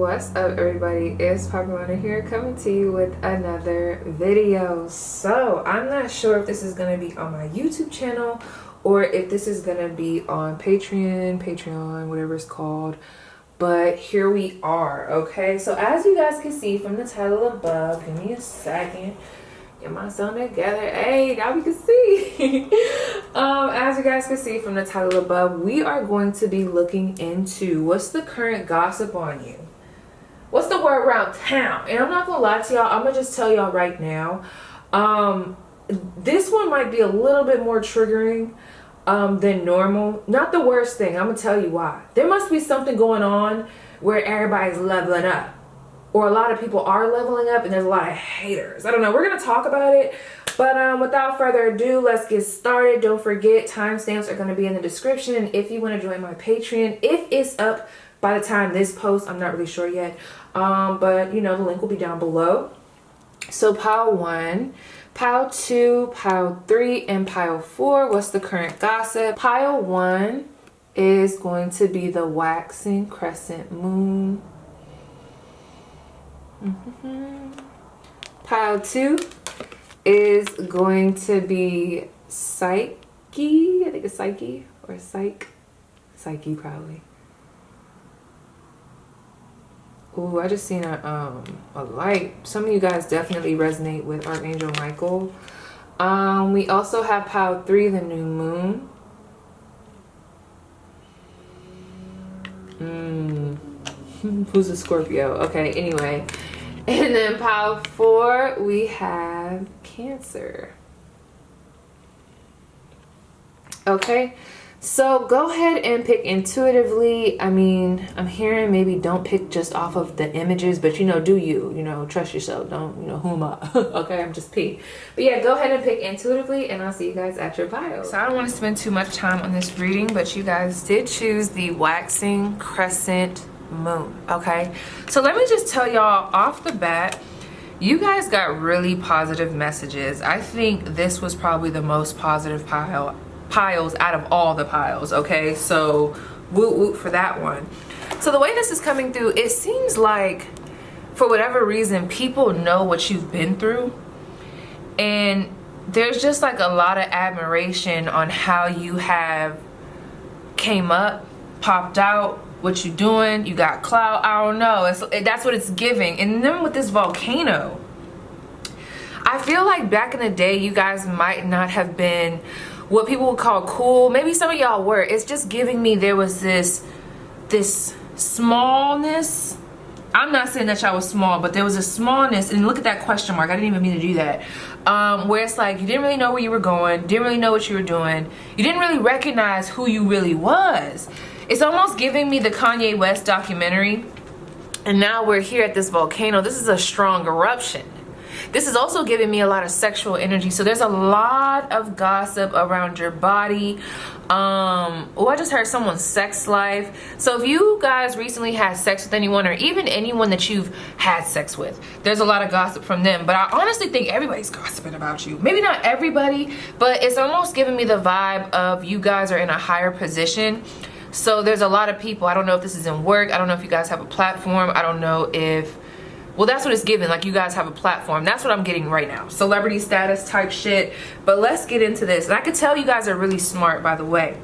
What's up, everybody? It's Papa here, coming to you with another video. So I'm not sure if this is going to be on my YouTube channel or if this is going to be on Patreon, whatever it's called, but here we are. Okay, so as you guys can see from the title above, give me a second, get my son together. Hey, now we can see. As you guys can see from the title above, we are going to be looking into what's the current gossip on you. What's the word around town? And I'm not gonna lie to y'all, I'm gonna just tell y'all right now, this one might be a little bit more triggering than normal. Not the worst thing. I'm gonna tell you why. There must be something going on where everybody's leveling up, or a lot of people are leveling up and there's a lot of haters. I don't know. We're gonna talk about it, but without further ado, let's get started. Don't forget, timestamps are gonna be in the description, and if you want to join my Patreon, if it's up by the time this post, I'm not really sure yet, but you know, the link will be down below. So pile 1, pile 2, pile 3, and pile 4, what's the current gossip? Pile 1 is going to be the waxing crescent moon. Pile 2 is going to be Psyche. I think it's Psyche or Psyche probably. Ooh, I just seen a light. Some of you guys definitely resonate with Archangel Michael. We also have pile 3, the new moon. Who's a Scorpio? Okay, anyway. And then pile 4, we have Cancer. Okay, so go ahead and pick intuitively. I mean, I'm hearing maybe don't pick just off of the images, but you know, do you know, trust yourself. Don't, you know, who am I? Okay, I'm just P. But yeah, go ahead and pick intuitively, and I'll see you guys at your pile. So I don't want to spend too much time on this reading, but you guys did choose the waxing crescent moon. Okay, so let me just tell y'all off the bat, you guys got really positive messages. I think this was probably the most positive piles out of all the piles. Okay, so woot woot for that one. So the way this is coming through, it seems like for whatever reason people know what you've been through, and there's just like a lot of admiration on how you have came up, popped out, what you doing, you got clout. I don't know, that's what it's giving. And then with this volcano, I feel like back in the day you guys might not have been what people would call cool. Maybe some of y'all were. It's just giving me there was this smallness. I'm not saying that y'all was small, but there was a smallness. And look at that question mark. I didn't even mean to do that. Where it's like you didn't really know where you were going, didn't really know what you were doing. You didn't really recognize who you really was. It's almost giving me the Kanye West documentary. And now we're here at this volcano. This is a strong eruption. This is also giving me a lot of sexual energy. So there's a lot of gossip around your body. Oh, I just heard someone's sex life. So if you guys recently had sex with anyone, or even anyone that you've had sex with, there's a lot of gossip from them. But I honestly think everybody's gossiping about you. Maybe not everybody, but it's almost giving me the vibe of you guys are in a higher position. So there's a lot of people. I don't know if this is in work. I don't know if you guys have a platform. I don't know if, well, that's what it's giving, like you guys have a platform. That's what I'm getting right now, celebrity status type shit. But let's get into this. And I can tell you guys are really smart, by the way.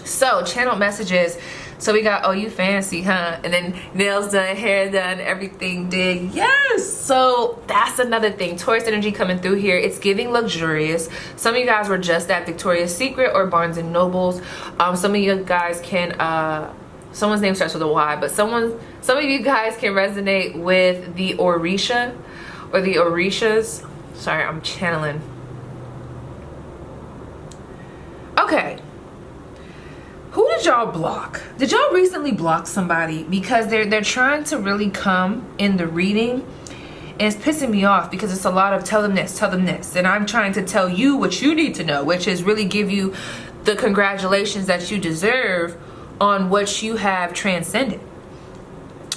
So channel messages. So we got, oh, you fancy, huh? And then nails done, hair done, everything did. Yes. So that's another thing. Taurus energy coming through here. It's giving luxurious. Some of you guys were just at Victoria's Secret or Barnes and Nobles. Some of you guys can, someone's name starts with a Y, but some of you guys can resonate with the Orisha or the Orishas. Sorry, I'm channeling. Okay. Who did y'all block? Did y'all recently block somebody because they're trying to really come in the reading, and it's pissing me off because it's a lot of tell them this, and I'm trying to tell you what you need to know, which is really give you the congratulations that you deserve on what you have transcended.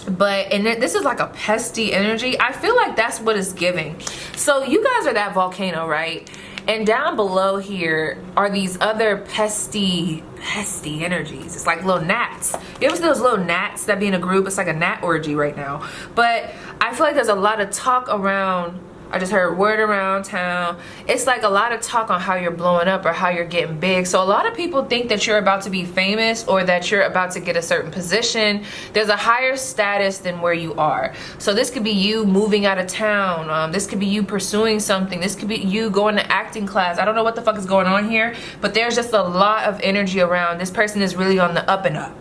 But and this is like a pesty energy. I feel like that's what it's giving. So you guys are that volcano, right? And down below here are these other pesty energies. It's like little gnats. You ever see those little gnats that be in a group? It's like a gnat orgy right now. But I feel like there's a lot of talk around, I just heard word around town. It's like a lot of talk on how you're blowing up or how you're getting big. So a lot of people think that you're about to be famous or that you're about to get a certain position. There's a higher status than where you are. So this could be you moving out of town. This could be you pursuing something. This could be you going to acting class. I don't know what the fuck is going on here, but there's just a lot of energy around. This person is really on the up and up.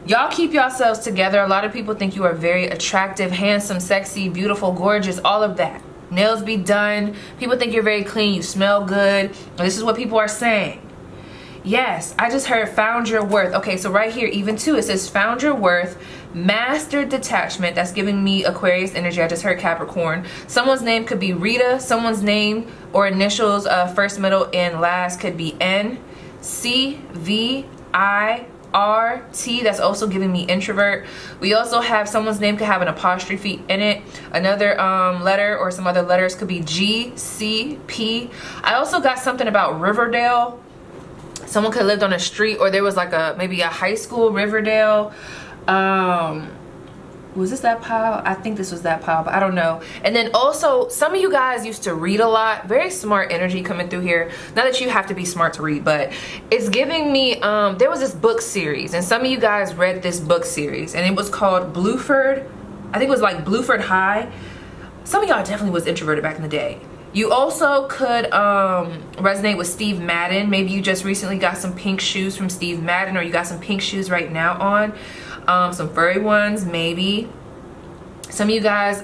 Y'all keep yourselves together. A lot of people think you are very attractive, handsome, sexy, beautiful, gorgeous, all of that. Nails be done. People think you're very clean. You smell good. This is what people are saying. Yes, I just heard found your worth. Okay, so right here, even too, it says found your worth, mastered detachment. That's giving me Aquarius energy. I just heard Capricorn. Someone's name could be Rita. Someone's name or initials, first, middle, and last could be N, C, V, I, R, T. That's also giving me introvert. We also have someone's name could have an apostrophe in it. Another letter or some other letters could be G, C, P. I also got something about Riverdale. Someone could have lived on a street, or there was like maybe a high school, Riverdale. Was this that pile? I think this was that pile, but I don't know. And then also, some of you guys used to read a lot. Very smart energy coming through here. Not that you have to be smart to read, but it's giving me, there was this book series, and some of you guys read this book series, and it was called Blueford. I think it was like Blueford High. Some of y'all definitely was introverted back in the day. You also could resonate with Steve Madden. Maybe you just recently got some pink shoes from Steve Madden, or you got some pink shoes right now on. Some furry ones, maybe. Some of you guys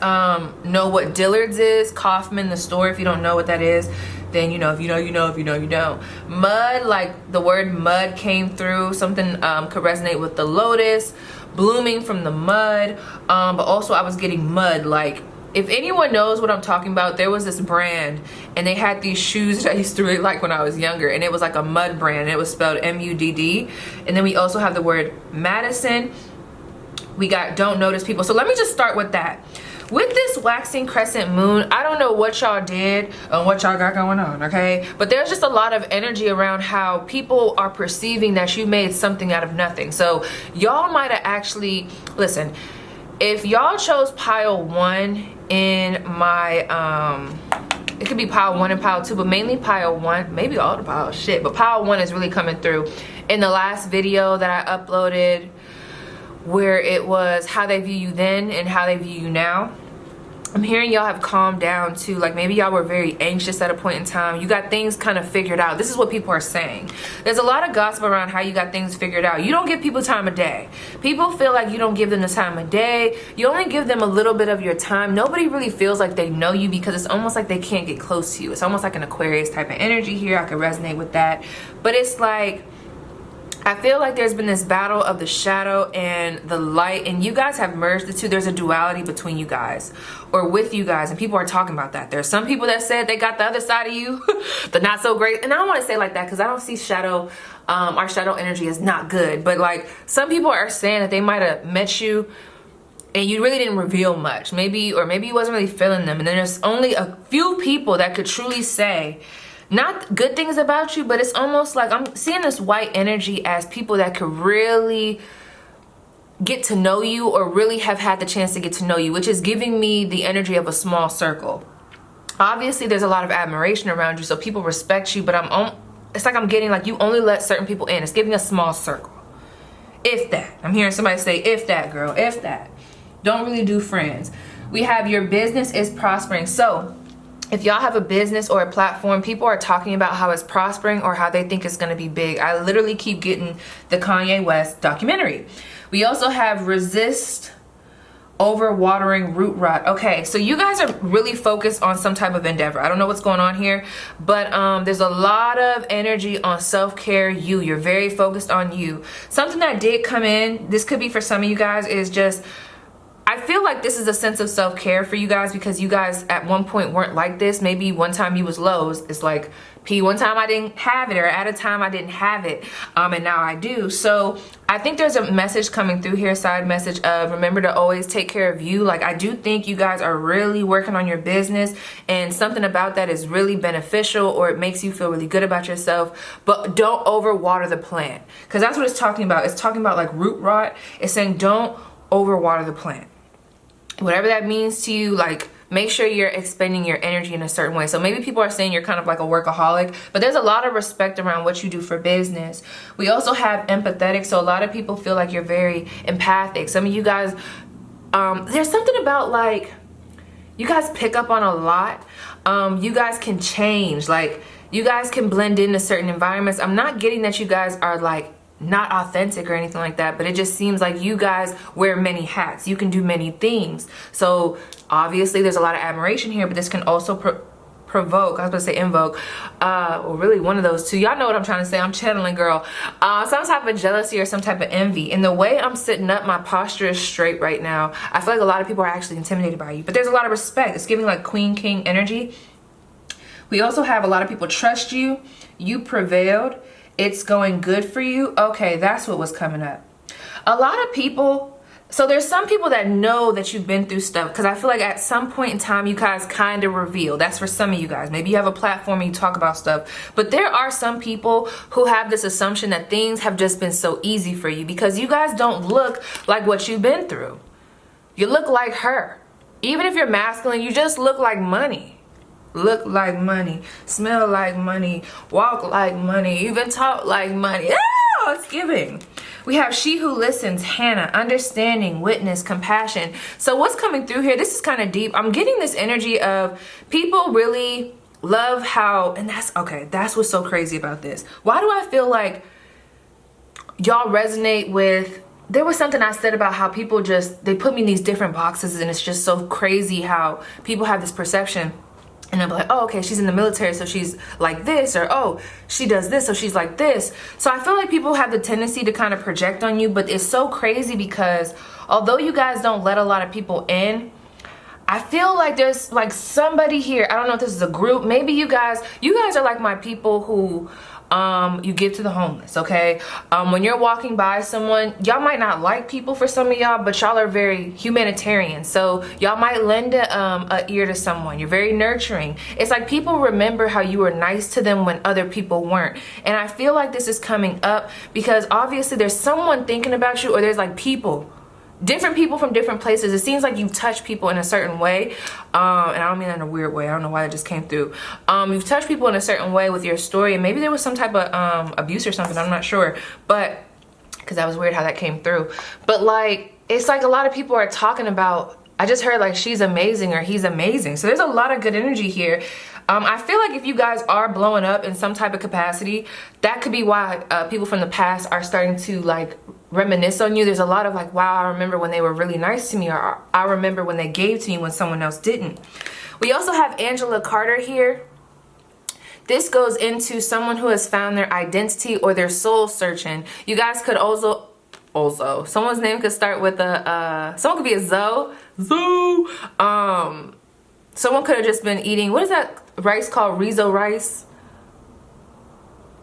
know what Dillard's is. Kaufman, the store. If you don't know what that is, then you know. If you know, you know. If you know, you don't. Mud, like the word mud came through. Something could resonate with the lotus. Blooming from the mud. But also I was getting mud, like, if anyone knows what I'm talking about, there was this brand and they had these shoes that I used to really like when I was younger, and it was like a mud brand, and it was spelled M-U-D-D. And then we also have the word Madison. We got don't notice people. So let me just start with that. With this waxing crescent moon, I don't know what y'all did and what y'all got going on, okay? But there's just a lot of energy around how people are perceiving that you made something out of nothing. So y'all might have actually, listen, if y'all chose pile 1 in my it could be pile 1 and pile 2, but mainly pile 1, maybe all the piles, shit, but pile 1 is really coming through. In the last video that I uploaded, where it was how they view you then and how they view you now, I'm hearing y'all have calmed down too. Like maybe y'all were very anxious at a point in time. You got things kind of figured out. This is what people are saying. There's a lot of gossip around how you got things figured out. You don't give people time of day. People feel like you don't give them the time of day. You only give them a little bit of your time. Nobody really feels like they know you, because it's almost like they can't get close to you. It's almost like an Aquarius type of energy here. I could resonate with that. But it's like, I feel like there's been this battle of the shadow and the light, and you guys have merged the two. There's a duality between you guys, or with you guys, and people are talking about that. There's some people that said they got the other side of you, the not so great. And I don't want to say like that because I don't see shadow, our shadow energy is not good. But like some people are saying that they might have met you and you really didn't reveal much. Maybe, or maybe you wasn't really feeling them. And then there's only a few people that could truly say, not good things about you, but it's almost like I'm seeing this white energy as people that could really get to know you, or really have had the chance to get to know you, which is giving me the energy of a small circle. Obviously, there's a lot of admiration around you, so people respect you, but it's like I'm getting like you only let certain people in. It's giving a small circle. If that. I'm hearing somebody say, if that, girl, if that. Don't really do friends. We have your business is prospering. So if y'all have a business or a platform, people are talking about how it's prospering or how they think it's going to be big. I literally keep getting the Kanye West documentary. We also have resist overwatering root rot. Okay, so you guys are really focused on some type of endeavor. I don't know what's going on here, but there's a lot of energy on self-care. You're very focused on you. Something that did come in, this could be for some of you guys, is just I feel like this is a sense of self-care for you guys, because you guys at one point weren't like this. Maybe one time you was lows. It's like, P, one time I didn't have it, or at a time I didn't have it, and now I do. So I think there's a message coming through here, side message of remember to always take care of you. Like, I do think you guys are really working on your business, and something about that is really beneficial, or it makes you feel really good about yourself. But don't overwater the plant, because that's what it's talking about. It's talking about like root rot. It's saying don't overwater the plant. Whatever that means to you, like, make sure you're expending your energy in a certain way. So maybe people are saying you're kind of like a workaholic, but there's a lot of respect around what you do for business. We also have empathetic. So a lot of people feel like you're very empathic. Some of you guys, there's something about like, you guys pick up on a lot. You guys can change. Like, you guys can blend into certain environments. I'm not getting that you guys are like not authentic or anything like that, but it just seems like you guys wear many hats. You can do many things. So obviously there's a lot of admiration here, but this can also provoke, I was about to say invoke, or really one of those two. Y'all know what I'm trying to say. I'm channeling, girl. Some type of jealousy or some type of envy. And the way I'm sitting up, my posture is straight right now. I feel like a lot of people are actually intimidated by you, but there's a lot of respect. It's giving like queen, king energy. We also have a lot of people trust you. You prevailed. It's going good for you. Okay, that's what was coming up. A lot of people, so there's some people that know that you've been through stuff, because I feel like at some point in time you guys kind of reveal. That's for some of you guys. Maybe you have a platform and you talk about stuff, but there are some people who have this assumption that things have just been so easy for you because you guys don't look like what you've been through. You look like her. Even if you're masculine, you just look like money. Look like money, smell like money, walk like money, even talk like money. Ah, it's giving. We have she who listens, Hannah, understanding, witness, compassion. So what's coming through here, this is kind of deep. I'm getting this energy of people really love how, and that's okay, that's what's so crazy about this. Why do I feel like y'all resonate with, there was something I said about how people just, they put me in these different boxes, and it's just so crazy how people have this perception. And I'm like, oh, okay, she's in the military, so she's like this, or oh, she does this, so she's like this. So I feel like people have the tendency to kind of project on you, but it's so crazy because although you guys don't let a lot of people in, I feel like there's like somebody here, I don't know if this is a group, maybe you guys are like my people who you give to the homeless, okay? When you're walking by someone, y'all might not like people for some of y'all, but y'all are very humanitarian. So y'all might lend a ear to someone. You're very nurturing. It's like people remember how you were nice to them when other people weren't. And I feel like this is coming up because obviously there's someone thinking about you, or there's like people, different people from different places. It seems like you've touched people in a certain way, and I don't mean that in a weird way. I don't know why that just came through. You've touched people in a certain way with your story, and maybe there was some type of abuse or something. I'm not sure, but because that was weird how that came through. But like, it's like a lot of people are talking about, I just heard like she's amazing or he's amazing. So there's a lot of good energy here. I feel like if you guys are blowing up in some type of capacity, that could be why people from the past are starting to like reminisce on you. There's a lot of like, wow, I remember when they were really nice to me, or I remember when they gave to me when someone else didn't. We also have Angela Carter here. This goes into someone who has found their identity or their soul searching. You guys could also someone's name could start with a someone could be a Zoe. Someone could have just been eating, what is that rice called? Rizo rice?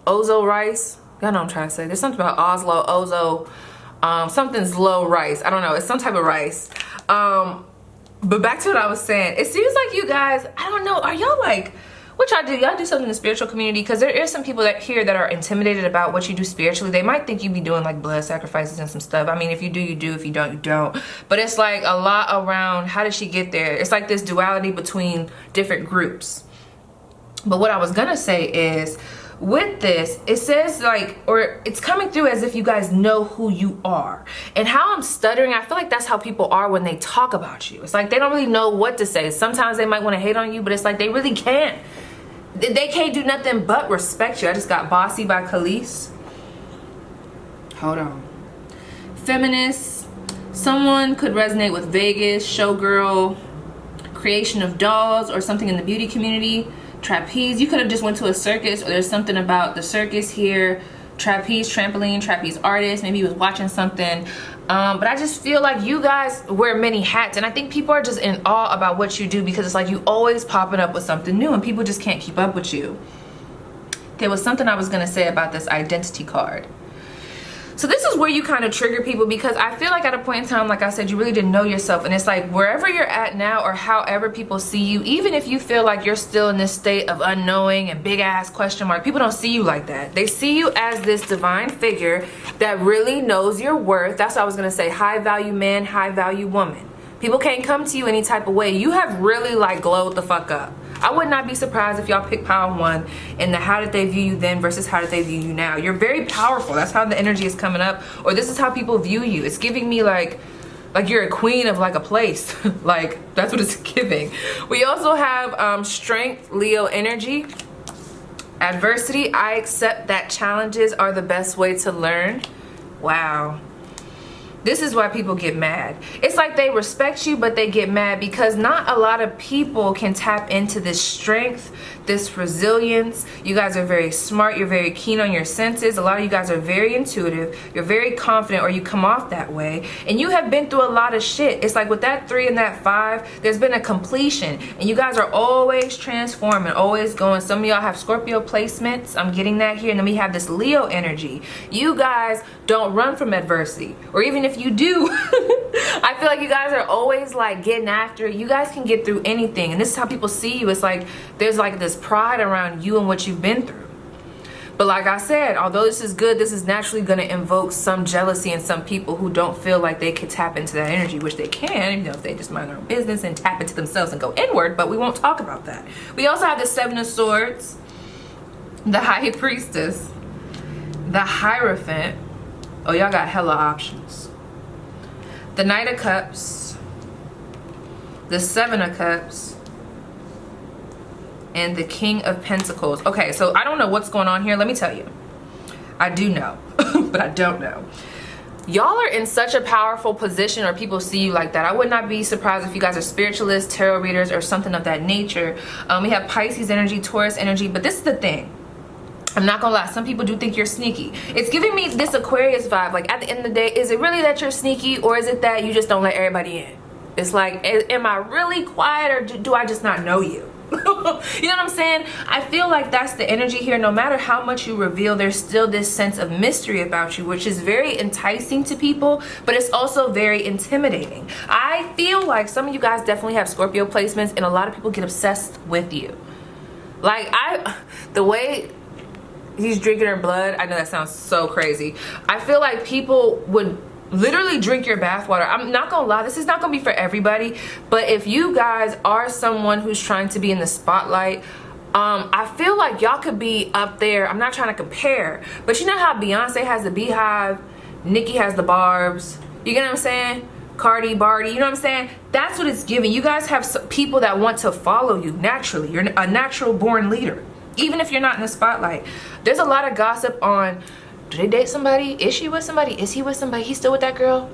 Ozo rice? Y'all know what I'm trying to say. There's something about Oslo, Ozo, something's low rice. I don't know. It's some type of rice. But back to what I was saying. It seems like you guys, I don't know, are y'all like, what y'all do? Y'all do something in the spiritual community? Because there is some people that here that are intimidated about what you do spiritually. They might think you be doing like blood sacrifices and some stuff. I mean, if you do, you do. If you don't, you don't. But it's like a lot around how did she get there? It's like this duality between different groups. But what I was gonna say is, with this, it says like, or it's coming through as if you guys know who you are. And how I'm stuttering, I feel like that's how people are when they talk about you. It's like they don't really know what to say. Sometimes they might want to hate on you, but it's like they really can't. They can't do nothing but respect you. I just got Bossy by Khalees. Hold on. Feminist. Someone could resonate with Vegas, showgirl, creation of dolls, or something in the beauty community. Trapeze. You could have just went to a circus, or there's something about the circus here. trapeze, trampoline, trapeze artist. Maybe he was watching something. But I just feel like you guys wear many hats, and I think people are just in awe about what you do, because it's like you always popping up with something new and people just can't keep up with you. There was something I was gonna say about this identity card. So this is where you kind of trigger people, because I feel like at a point in time, like I said, you really didn't know yourself. And it's like wherever you're at now, or however people see you, even if you feel like you're still in this state of unknowing and big ass question mark, people don't see you like that. They see you as this divine figure that really knows your worth. That's what I was going to say. High value man, high value woman. People can't come to you any type of way. You have really like glowed the fuck up. I would not be surprised if y'all pick pile one in the how did they view you then versus how did they view you now. You're very powerful. That's how the energy is coming up. Or this is how people view you. It's giving me like you're a queen of like a place. Like that's what it's giving. We also have strength, Leo energy. Adversity, I accept that challenges are the best way to learn. Wow. This is why people get mad. It's like they respect you, but they get mad because not a lot of people can tap into this strength, this resilience. You guys are very smart. You're very keen on your senses. A lot of you guys are very intuitive. You're very confident, or you come off that way. And you have been through a lot of shit. It's like with that 3 and that 5, there's been a completion. And you guys are always transforming, always going. Some of y'all have Scorpio placements. I'm getting that here. And then we have this Leo energy. You guys don't run from adversity. Or even if you do, I feel like you guys are always like getting after it. You guys can get through anything. And this is how people see you. It's like there's like this pride around you and what you've been through. But like I said, although this is good, this is naturally going to invoke some jealousy in some people who don't feel like they could tap into that energy, which they can, you know, if they just mind their own business and tap into themselves and go inward. But we won't talk about that. We also have the 7 of Swords, the High Priestess, the Hierophant. Oh, y'all got hella options. The Knight of Cups, the 7 of Cups, and the King of Pentacles. Okay, so I don't know what's going on here. Let me tell you. I do know, but I don't know. Y'all are in such a powerful position, or people see you like that. I would not be surprised if you guys are spiritualists, tarot readers, or something of that nature. We have Pisces energy, Taurus energy, but this is the thing. I'm not gonna lie, some people do think you're sneaky. It's giving me this Aquarius vibe. Like at the end of the day, is it really that you're sneaky, or is it that you just don't let everybody in? It's like, am I really quiet, or do I just not know you? You know what I'm saying? I feel like that's the energy here. No matter how much you reveal, there's still this sense of mystery about you, which is very enticing to people, but it's also very intimidating. I feel like some of you guys definitely have Scorpio placements, and a lot of people get obsessed with you. Like the way he's drinking her blood, I know that sounds so crazy. I feel like people would literally drink your bathwater. I'm not gonna lie, this is not gonna be for everybody, but if you guys are someone who's trying to be in the spotlight, I feel like y'all could be up there. I'm not trying to compare, but you know how Beyonce has the Beehive, Nicki has the Barbs, you get what I'm saying? Cardi, Barty, you know what I'm saying? That's what it's giving. You guys have people that want to follow you naturally. You're a natural born leader, even if you're not in the spotlight. There's a lot of gossip on, do they date somebody? Is she with somebody? Is he with somebody? He's still with that girl?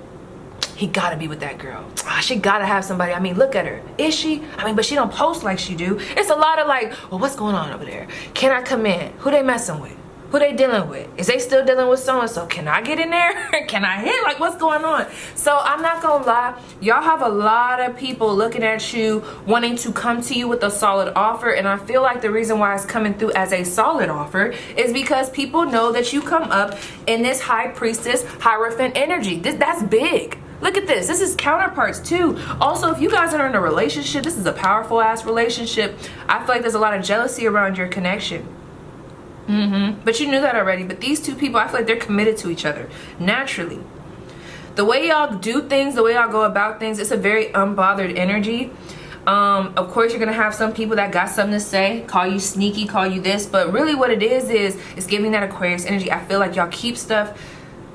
He gotta be with that girl. She gotta have somebody. I mean, look at her. Is she? I mean, but she don't post like she do. It's a lot of like, well, what's going on over there? Can I come in? Who they messing with? Who they dealing with? Is they still dealing with so-and-so? Can I get in there? Can I hit? Like, what's going on? So I'm not gonna lie, y'all have a lot of people looking at you, wanting to come to you with a solid offer. And I feel like the reason why it's coming through as a solid offer is because people know that you come up in this High Priestess, Hierophant energy. That's big. Look at this. This is counterparts too. Also, if you guys are in a relationship, this is a powerful ass relationship. I feel like there's a lot of jealousy around your connection. But you knew that already. But these two people, I feel like they're committed to each other naturally. The way y'all do things, the way y'all go about things, it's a very unbothered energy. Of course, you're gonna have some people that got something to say, call you sneaky, call you this, but really what it is it's giving that Aquarius energy. I feel like y'all keep stuff,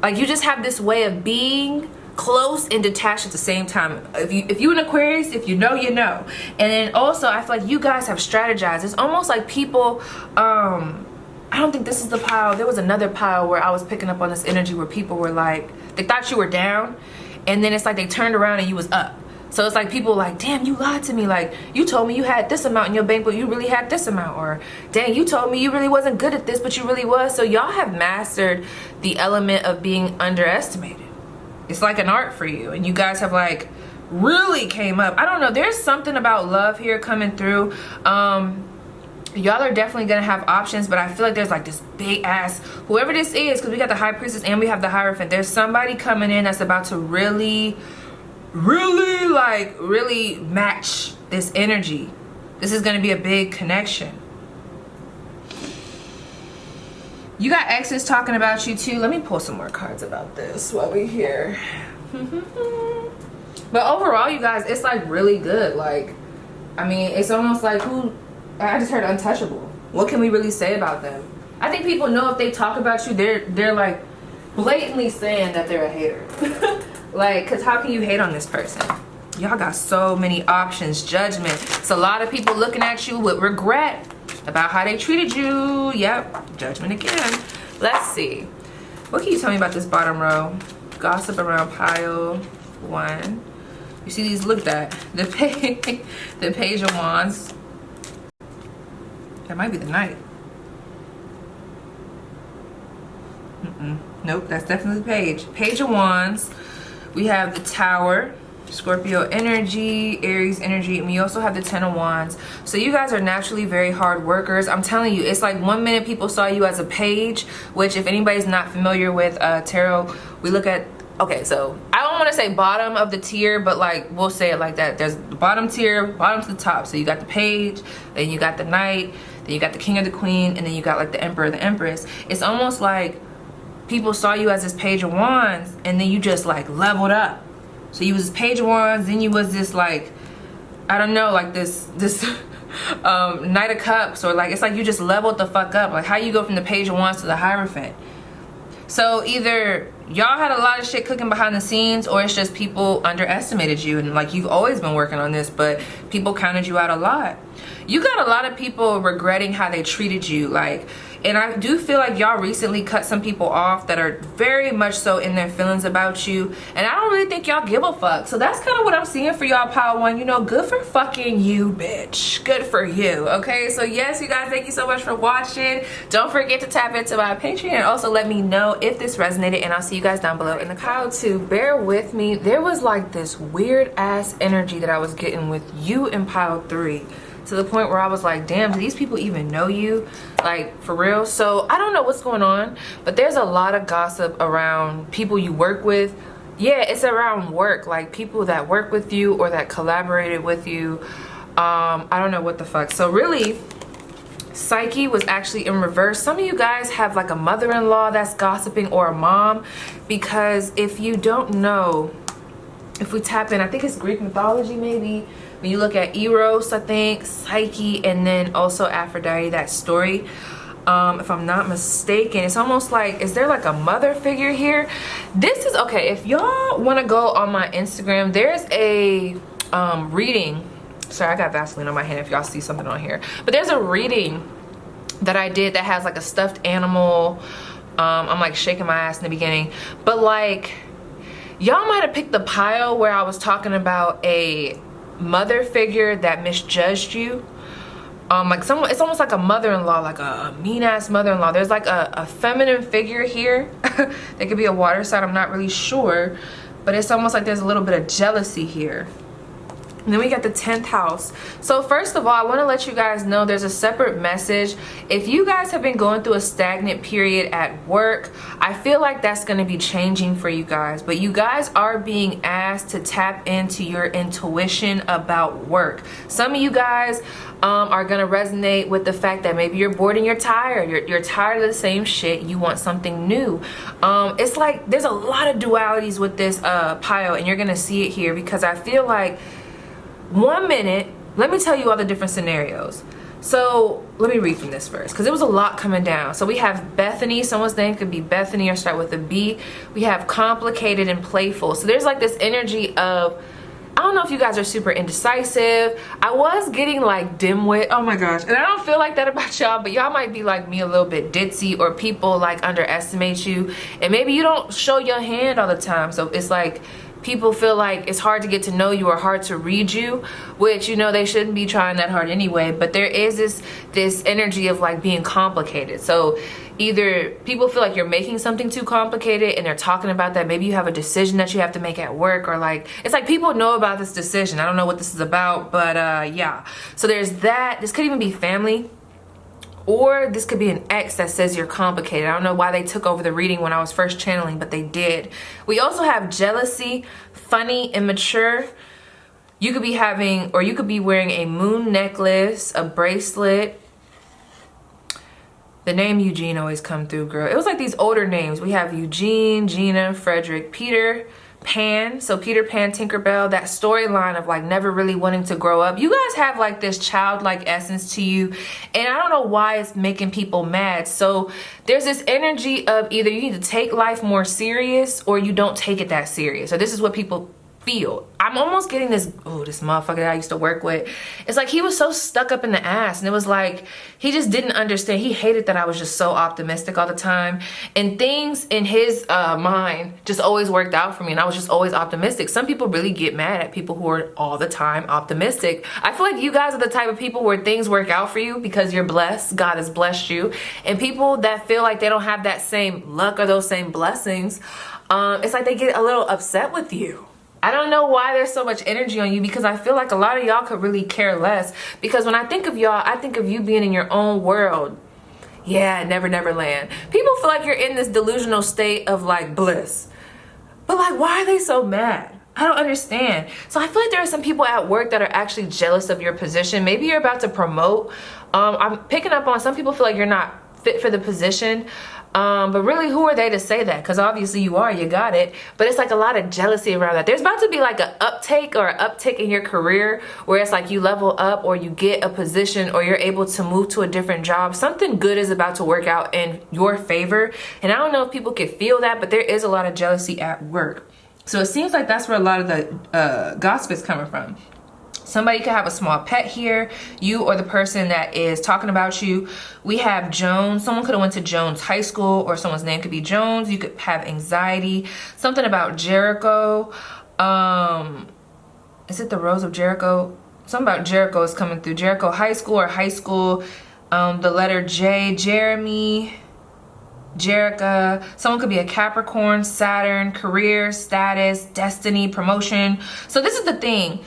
like you just have this way of being close and detached at the same time. If you an Aquarius, if you know, you know. And then also, I feel like you guys have strategized. It's almost like people, I don't think this is the pile. There was another pile where I was picking up on this energy where people were like, they thought you were down, and then it's like they turned around and you was up. So it's like people like, damn, you lied to me. Like, you told me you had this amount in your bank, but you really had this amount. Or, dang, you told me you really wasn't good at this, but you really was. So y'all have mastered the element of being underestimated. It's like an art for you. And you guys have like really came up. I don't know. There's something about love here coming through. Y'all are definitely gonna have options, but I feel like there's like this big ass, whoever this is, because we got the High Priestess and we have the Hierophant. There's somebody coming in that's about to really match this energy. This is gonna be a big connection. You got exes talking about you too. Let me pull some more cards about this while we're here. But overall, you guys, it's like really good. Like, I mean, it's almost like I just heard untouchable. What can we really say about them? I think people know if they talk about you, they're like blatantly saying that they're a hater. Like, cause how can you hate on this person? Y'all got so many options. Judgment. It's a lot of people looking at you with regret about how they treated you. Yep, judgment again. Let's see. What can you tell me about this bottom row? Gossip around pile 1. You see these? Look at that. The Page of Wands. That might be the Knight. Nope, that's definitely the Page. Page of Wands. We have the Tower, Scorpio energy, Aries energy, and we also have the 10 of Wands. So you guys are naturally very hard workers. I'm telling you, it's like 1 minute people saw you as a page, which if anybody's not familiar with tarot, we look at, okay, so I don't want to say bottom of the tier, but like we'll say it like that. There's the bottom tier, bottom to the top. So you got the Page, then you got the Knight, then you got the King or the Queen, and then you got like the Emperor, the Empress. It's almost like people saw you as this Page of Wands, and then you just like leveled up. So you was this Page of Wands, then you was this like, I don't know, like this Knight of Cups, or like it's like you just leveled the fuck up. Like how you go from the Page of Wands to the Hierophant. So either y'all had a lot of shit cooking behind the scenes, or it's just people underestimated you, and like you've always been working on this, but people counted you out a lot. You got a lot of people regretting how they treated you, like, and I do feel like y'all recently cut some people off that are very much so in their feelings about you, and I don't really think y'all give a fuck. So that's kind of what I'm seeing for y'all, Pile 1. You know, good for fucking you, bitch. Good for you, okay? So yes, you guys, thank you so much for watching. Don't forget to tap into my Patreon, and also let me know if this resonated, and I'll see you guys down below in the Pile 2. Bear with me. There was like this weird ass energy that I was getting with you in Pile 3. To the point where I was like, damn, do these people even know you? Like, for real? So I don't know what's going on, but there's a lot of gossip around people you work with. Yeah, it's around work, like people that work with you or that collaborated with you. I don't know what the fuck. So really, Psyche was actually in reverse. Some of you guys have like a mother-in-law that's gossiping, or a mom, because if you don't know, if we tap in, I think it's Greek mythology maybe, when you look at Eros, I think, Psyche, and then also Aphrodite, that story, if I'm not mistaken, it's almost like, is there like a mother figure here? This is, okay, if y'all want to go on my Instagram, there's a reading. Sorry, I got Vaseline on my hand if y'all see something on here. But there's a reading that I did that has like a stuffed animal. I'm like shaking my ass in the beginning. But like, y'all might have picked the pile where I was talking about a mother figure that misjudged you. Like someone, it's almost like a mother-in-law, like a mean-ass mother-in-law. There's like a feminine figure here. There could be a water sign, I'm not really sure. But it's almost like there's a little bit of jealousy here. And then we got the 10th house. So first of all, I want to let you guys know there's a separate message. If you guys have been going through a stagnant period at work, I feel like that's going to be changing for you guys. But you guys are being asked to tap into your intuition about work. Some of you guys are going to resonate with the fact that maybe you're bored and you're tired. You're tired of the same shit. You want something new. It's like there's a lot of dualities with this pile, and you're going to see it here, because I feel like 1 minute, let me tell you all the different scenarios. So let me read from this first, because it was a lot coming down. So we have Bethany. Someone's name could be Bethany or start with a B. We have complicated and playful. So there's like this energy of, I don't know if you guys are super indecisive. I was getting like dimwit. Oh my gosh. And I don't feel like that about y'all, but y'all might be like me, a little bit ditzy, or people like underestimate you. And maybe you don't show your hand all the time. So it's like people feel like it's hard to get to know you or hard to read you, which, you know, they shouldn't be trying that hard anyway. But there is this energy of like being complicated. So either people feel like you're making something too complicated and they're talking about that. Maybe you have a decision that you have to make at work, or like, it's like people know about this decision. I don't know what this is about, but yeah. So there's that. This could even be family. Or this could be an ex that says you're complicated. I don't know why they took over the reading when I was first channeling, but they did. We also have jealousy, funny, immature. You could be having, or you could be wearing a moon necklace, a bracelet. The name Eugene always come through, girl. It was like these older names. We have Eugene, Gina, Frederick, Peter, Pan. So Peter Pan, Tinkerbell, that storyline of like never really wanting to grow up. You guys have like this childlike essence to you, and I don't know why it's making people mad. So there's this energy of either you need to take life more serious or you don't take it that serious. So this is what people feel. I'm almost getting this, oh, this motherfucker that I used to work with. It's like he was so stuck up in the ass, and it was like he just didn't understand. He hated that I was just so optimistic all the time, and things in his mind just always worked out for me, and I was just always optimistic. Some people really get mad at people who are all the time optimistic. I feel like you guys are the type of people where things work out for you because you're blessed. God has blessed you. And people that feel like they don't have that same luck or those same blessings, it's like they get a little upset with you. I don't know why there's so much energy on you, because I feel like a lot of y'all could really care less. Because when I think of y'all, I think of you being in your own world. Yeah, never land. People feel like you're in this delusional state of like bliss. But like, why are they so mad? I don't understand. So I feel like there are some people at work that are actually jealous of your position. Maybe you're about to promote. I'm picking up on some people feel like you're not fit for the position. But really, who are they to say that? Because obviously you are, you got it. But it's like a lot of jealousy around that. There's about to be like an uptake or an uptick in your career where it's like you level up or you get a position or you're able to move to a different job. Something good is about to work out in your favor. And I don't know if people can feel that, but there is a lot of jealousy at work. So it seems like that's where a lot of the gossip is coming from. Somebody could have a small pet here, you or the person that is talking about you. We have Jones. Someone could have went to Jones High School, or someone's name could be Jones. You could have anxiety. Something about Jericho. Is it the Rose of Jericho? Something about Jericho is coming through. Jericho High School or high school. The letter J, Jeremy, Jerica. Someone could be a Capricorn, Saturn, career, status, destiny, promotion. So this is the thing.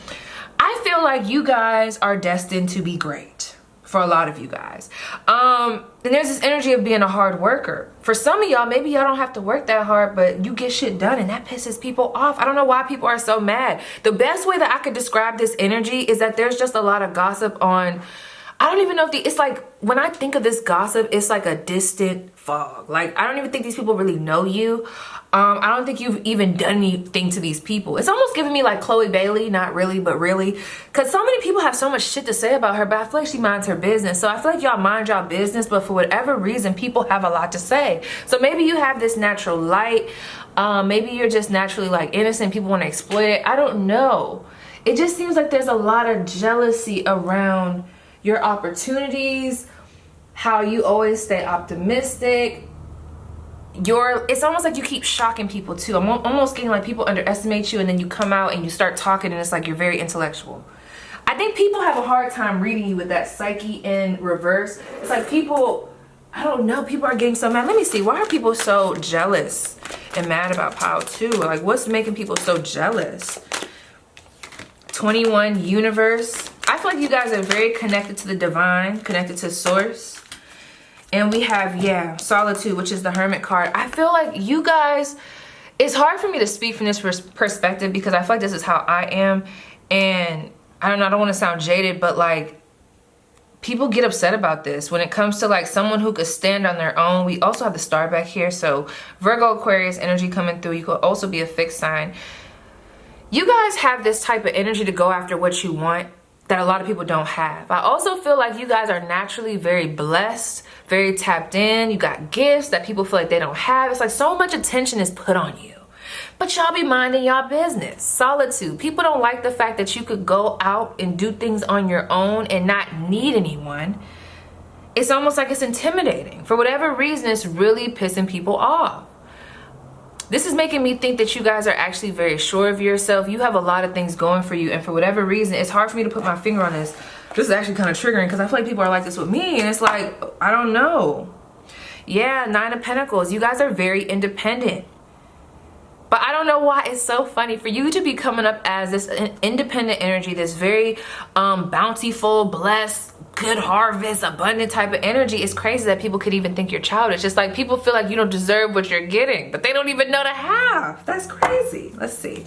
I feel like you guys are destined to be great for a lot of you guys. And there's this energy of being a hard worker. For some of y'all, maybe y'all don't have to work that hard, but you get shit done, and that pisses people off. I don't know why people are so mad. The best way that I could describe this energy is that there's just a lot of gossip on, I don't even know if it's like, when I think of this gossip, it's like a distant fog. Like, I don't even think these people really know you. I don't think you've even done anything to these people. It's almost giving me like Chloe Bailey, not really, but really. Because so many people have so much shit to say about her, but I feel like she minds her business. So I feel like y'all mind y'all business, but for whatever reason, people have a lot to say. So maybe you have this natural light. Maybe you're just naturally like innocent. People want to exploit it. I don't know. It just seems like there's a lot of jealousy around your opportunities, how you always stay optimistic. It's almost like you keep shocking people too. I'm almost getting like people underestimate you, and then you come out and you start talking and it's like you're very intellectual. I think people have a hard time reading you with that psyche in reverse. It's like people, I don't know, people are getting so mad. Let me see, why are people so jealous and mad about Pile 2? Like, what's making people so jealous? 21 universe. I feel like you guys are very connected to the divine, connected to source. And we have, yeah, solitude, which is the hermit card. I feel like you guys, it's hard for me to speak from this perspective because I feel like this is how I am. And I don't know, I don't want to sound jaded, but like, people get upset about this when it comes to like someone who could stand on their own. We also have the star back here. So Virgo, Aquarius energy coming through. You could also be a fixed sign. You guys have this type of energy to go after what you want that a lot of people don't have. I also feel like you guys are naturally very blessed, very tapped in. You got gifts that people feel like they don't have. It's like so much attention is put on you, but y'all be minding y'all business. Solitude. People don't like the fact that you could go out and do things on your own and not need anyone. It's almost like it's intimidating. For whatever reason, it's really pissing people off. This is making me think that you guys are actually very sure of yourself. You have a lot of things going for you, and for whatever reason, it's hard for me to put my finger on this. This is actually kind of triggering because I feel like people are like this with me, and it's like, I don't know. Yeah, 9 of Pentacles. You guys are very independent. But I don't know why it's so funny for you to be coming up as this independent energy, this very bountiful, blessed, good harvest, abundant type of energy. It's crazy that people could even think you're childish. Just like people feel like you don't deserve what you're getting, but they don't even know to have. That's crazy. Let's see.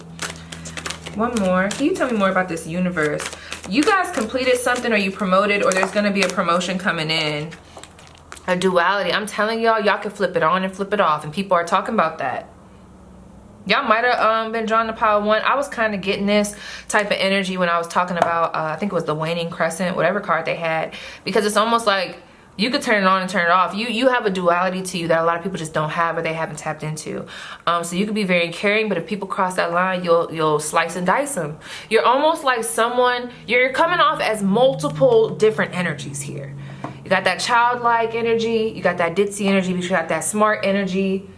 One more. Can you tell me more about this universe? You guys completed something, or you promoted, or there's going to be a promotion coming in. A duality. I'm telling y'all, y'all can flip it on and flip it off, and people are talking about that. Y'all might have been drawn to pile 1. I was kind of getting this type of energy when I was talking about, I think it was the waning crescent, whatever card they had, because it's almost like you could turn it on and turn it off. You have a duality to you that a lot of people just don't have, or they haven't tapped into. So you could be very caring, but if people cross that line, you'll slice and dice them. You're almost like someone, you're coming off as multiple different energies here. You got that childlike energy, you got that ditzy energy, but you got that smart energy.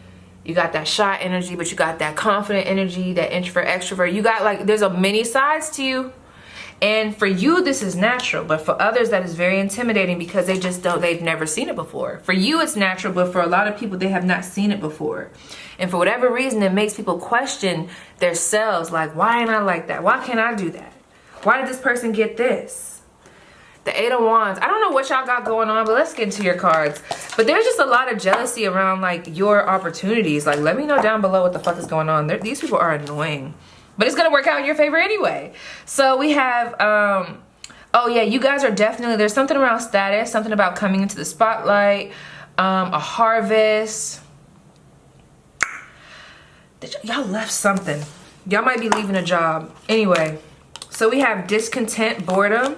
You got that shy energy, but you got that confident energy, that introvert, extrovert. You got like, there's a many sides to you. And for you, this is natural. But for others, that is very intimidating because they just don't, they've never seen it before. For you, it's natural, but for a lot of people, they have not seen it before. And for whatever reason, it makes people question themselves. Like, why ain't I like that? Why can't I do that? Why did this person get this? The 8 of Wands. I don't know what y'all got going on, but let's get into your cards. But there's just a lot of jealousy around like your opportunities. Like, let me know down below what the fuck is going on. These people are annoying, but it's gonna work out in your favor anyway. So we have, oh yeah, you guys are definitely, there's something around status, something about coming into the spotlight, a harvest. Y'all left something. Y'all might be leaving a job. Anyway, so we have discontent, boredom.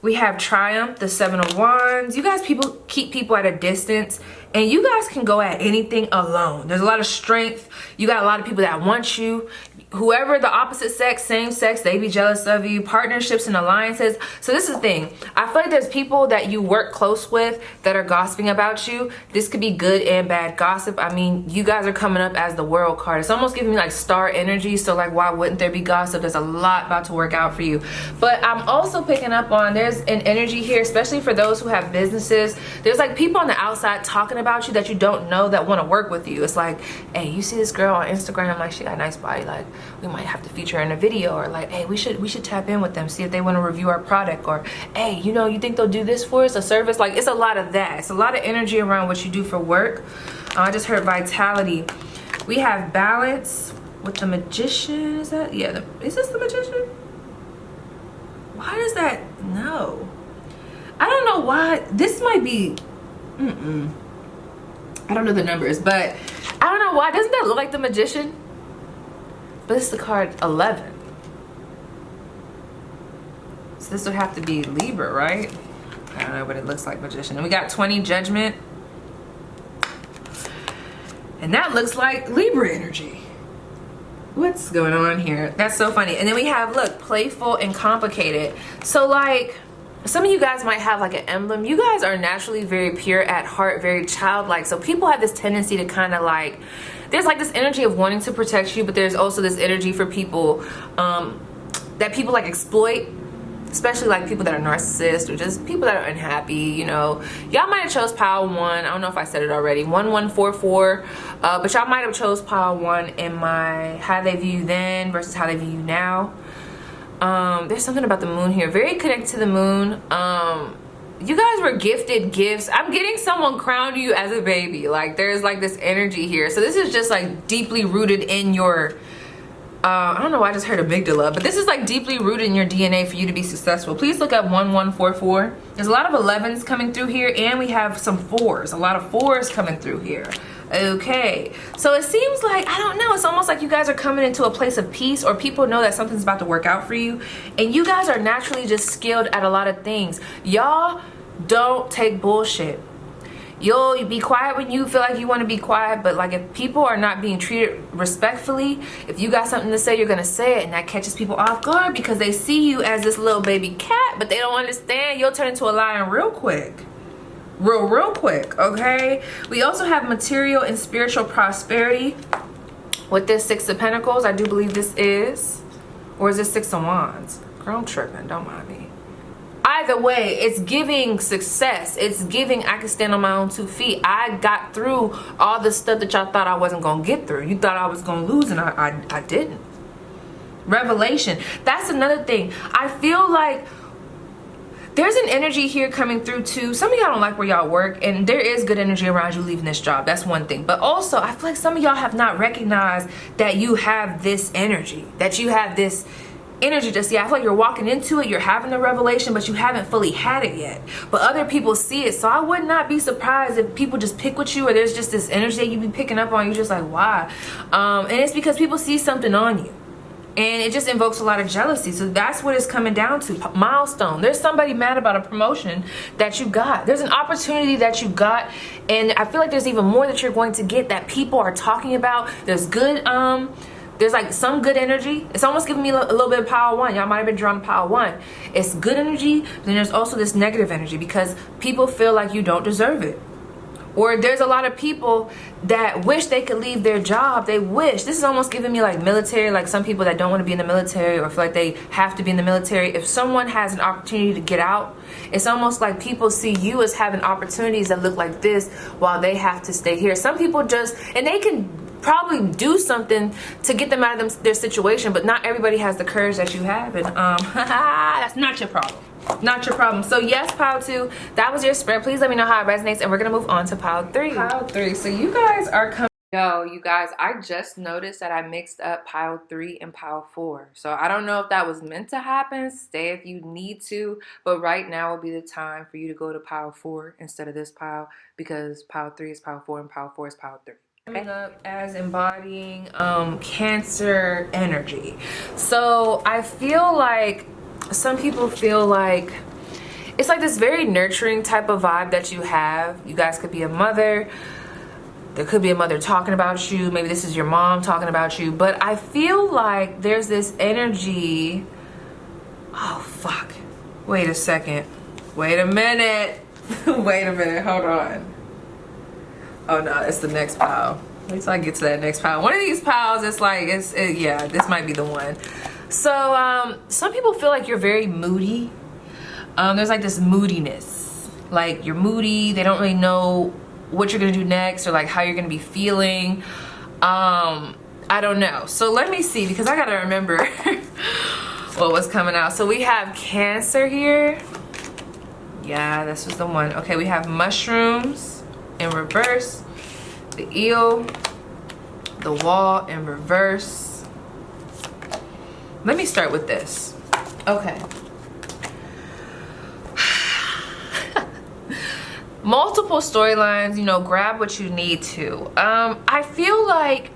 We have triumph, the 7 of Wands. You guys keep people at a distance, and you guys can go at anything alone. There's a lot of strength. You got a lot of people that want you. Whoever the opposite sex, same sex, they be jealous of you. Partnerships and alliances. So this is the thing. I feel like there's people that you work close with that are gossiping about you. This could be good and bad gossip. I mean, you guys are coming up as the World card. It's almost giving me like star energy. So like, why wouldn't there be gossip? There's a lot about to work out for you. But I'm also picking up on, there's an energy here, especially for those who have businesses. There's like people on the outside talking about you that you don't know that want to work with you. It's like, hey, you see this girl on Instagram, like she got a nice body, like we might have to feature her in a video, or like, hey, we should tap in with them, see if they want to review our product, or hey, you know, you think they'll do this for us, a service. Like, it's a lot of that. It's a lot of energy around what you do for work. I just heard vitality. We have balance with the Magician. Is that, yeah, is this the Magician? Why does that, no, I don't know why. This might be, I don't know the numbers, but I don't know why. Doesn't that look like the Magician? But this is the card 11. So this would have to be Libra, right? I don't know, but it looks like Magician. And we got 20, Judgment. And that looks like Libra energy. What's going on here? That's so funny. And then we have, look, playful and complicated. So like, some of you guys might have like an emblem. You guys are naturally very pure at heart, very childlike. So people have this tendency to kind of like, there's like this energy of wanting to protect you, but there's also this energy for people that people like exploit, especially like people that are narcissists or just people that are unhappy, you know. Y'all might have chose pile 1. I don't know if I said it already. 1144. But y'all might have chose pile 1 in my how they view you then versus how they view you now. There's something about the moon here. Very connected to the moon. You guys were gifted gifts. I'm getting someone crowned you as a baby. Like, there's like this energy here. So this is just like deeply rooted in your, I don't know why I just heard amygdala, but this is like deeply rooted in your DNA for you to be successful. Please look up 1144. There's a lot of 11s coming through here, and we have some 4s. A lot of 4s coming through here. Okay, so it seems like, I don't know, it's almost like you guys are coming into a place of peace, or people know that something's about to work out for you, and you guys are naturally just skilled at a lot of things. Y'all don't take bullshit. You'll be quiet when you feel like you want to be quiet, but like if people are not being treated respectfully, if you got something to say, you're gonna say it, and that catches people off guard because they see you as this little baby cat, but they don't understand. You'll turn into a lion real quick. Real quick, okay? We also have material and spiritual prosperity. with this Six of Pentacles. I do believe this is, or is this Six of Wands? Girl, I'm tripping, don't mind me. Either way, it's giving success. It's giving I can stand on my own 2 feet. I got through all the stuff that y'all thought I wasn't gonna get through. You thought I was gonna lose, and I didn't. Revelation. That's another thing. I feel like there's an energy here coming through too. Some of y'all don't like where y'all work, and there is good energy around you leaving this job. That's one thing. But also, I feel like some of y'all have not recognized that you have this energy, that you have this energy to see. I feel like you're walking into it, you're having the revelation, but you haven't fully had it yet. But other people see it. So I would not be surprised if people just pick with you, or there's just this energy that you be picking up on. You're just like, why? And it's because people see something on you. And it just invokes a lot of jealousy. So that's what it's coming down to. Milestone. There's somebody mad about a promotion that you got. There's an opportunity that you got. And I feel like there's even more that you're going to get that people are talking about. There's good, there's like some good energy. It's almost giving me a little bit of power one. Y'all might have been drawn to power one. It's good energy. Then there's also this negative energy because people feel like you don't deserve it. Or there's a lot of people that wish they could leave their job. They wish. This is almost giving me like military, like some people that don't want to be in the military or feel like they have to be in the military. If someone has an opportunity to get out, it's almost like people see you as having opportunities that look like this while they have to stay here. Some people just, and they can probably do something to get them out of their situation, but not everybody has the courage that you have. And that's not your problem. Not your problem. So yes, pile 2, that was your spread. Please let me know how it resonates, and we're gonna move on to pile 3. Pile 3. So you guys are coming. Yo, you guys, I just noticed that I mixed up pile 3 and pile 4. So I don't know if that was meant to happen. Stay if you need to, but right now will be the time for you to go to pile 4 instead of this pile, because pile 3 is pile 4 and pile 4 is pile 3. Coming up as embodying Cancer energy. So I feel like some people feel like it's like this very nurturing type of vibe that you have. You guys could be a mother. There could be a mother talking about you. Maybe this is your mom talking about you. But I feel like there's this energy. Oh, fuck. Wait a second. Wait a minute. Wait a minute. Hold on. Oh, no. It's the next pile. Wait till I get to that next pile. One of these piles, it's like, yeah, this might be the one. So some people feel like you're very moody. There's like this moodiness, like you're moody. They don't really know what you're gonna do next or like how you're gonna be feeling. I don't know. So let me see, because I gotta remember what was coming out. So we have Cancer here. Yeah, this was the one. Okay, we have mushrooms in reverse, the eel, the wall in reverse. Let me start with this. Okay. Multiple storylines, you know, grab what you need to. I feel like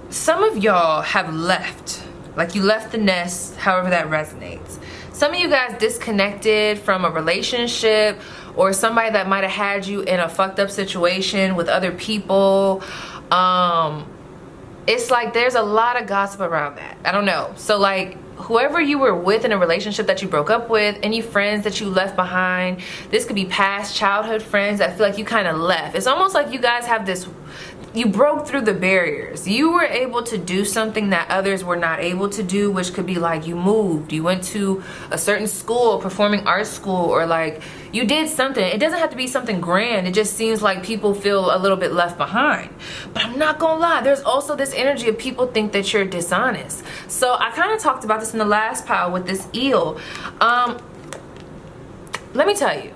some of y'all have left. Like you left the nest, however that resonates. Some of you guys disconnected from a relationship, or somebody that might have had you in a fucked up situation with other people. It's like there's a lot of gossip around that. I don't know. So like whoever you were with in a relationship that you broke up with, any friends that you left behind, this could be past childhood friends that feel like you kind of left. It's almost like you guys have this, you broke through the barriers. You were able to do something that others were not able to do, which could be like you moved, you went to a certain school, performing arts school, or like you did something. It doesn't have to be something grand. It just seems like people feel a little bit left behind. But I'm not gonna lie, there's also this energy of people think that you're dishonest. So I kind of talked about this in the last pile with this eel. Let me tell you,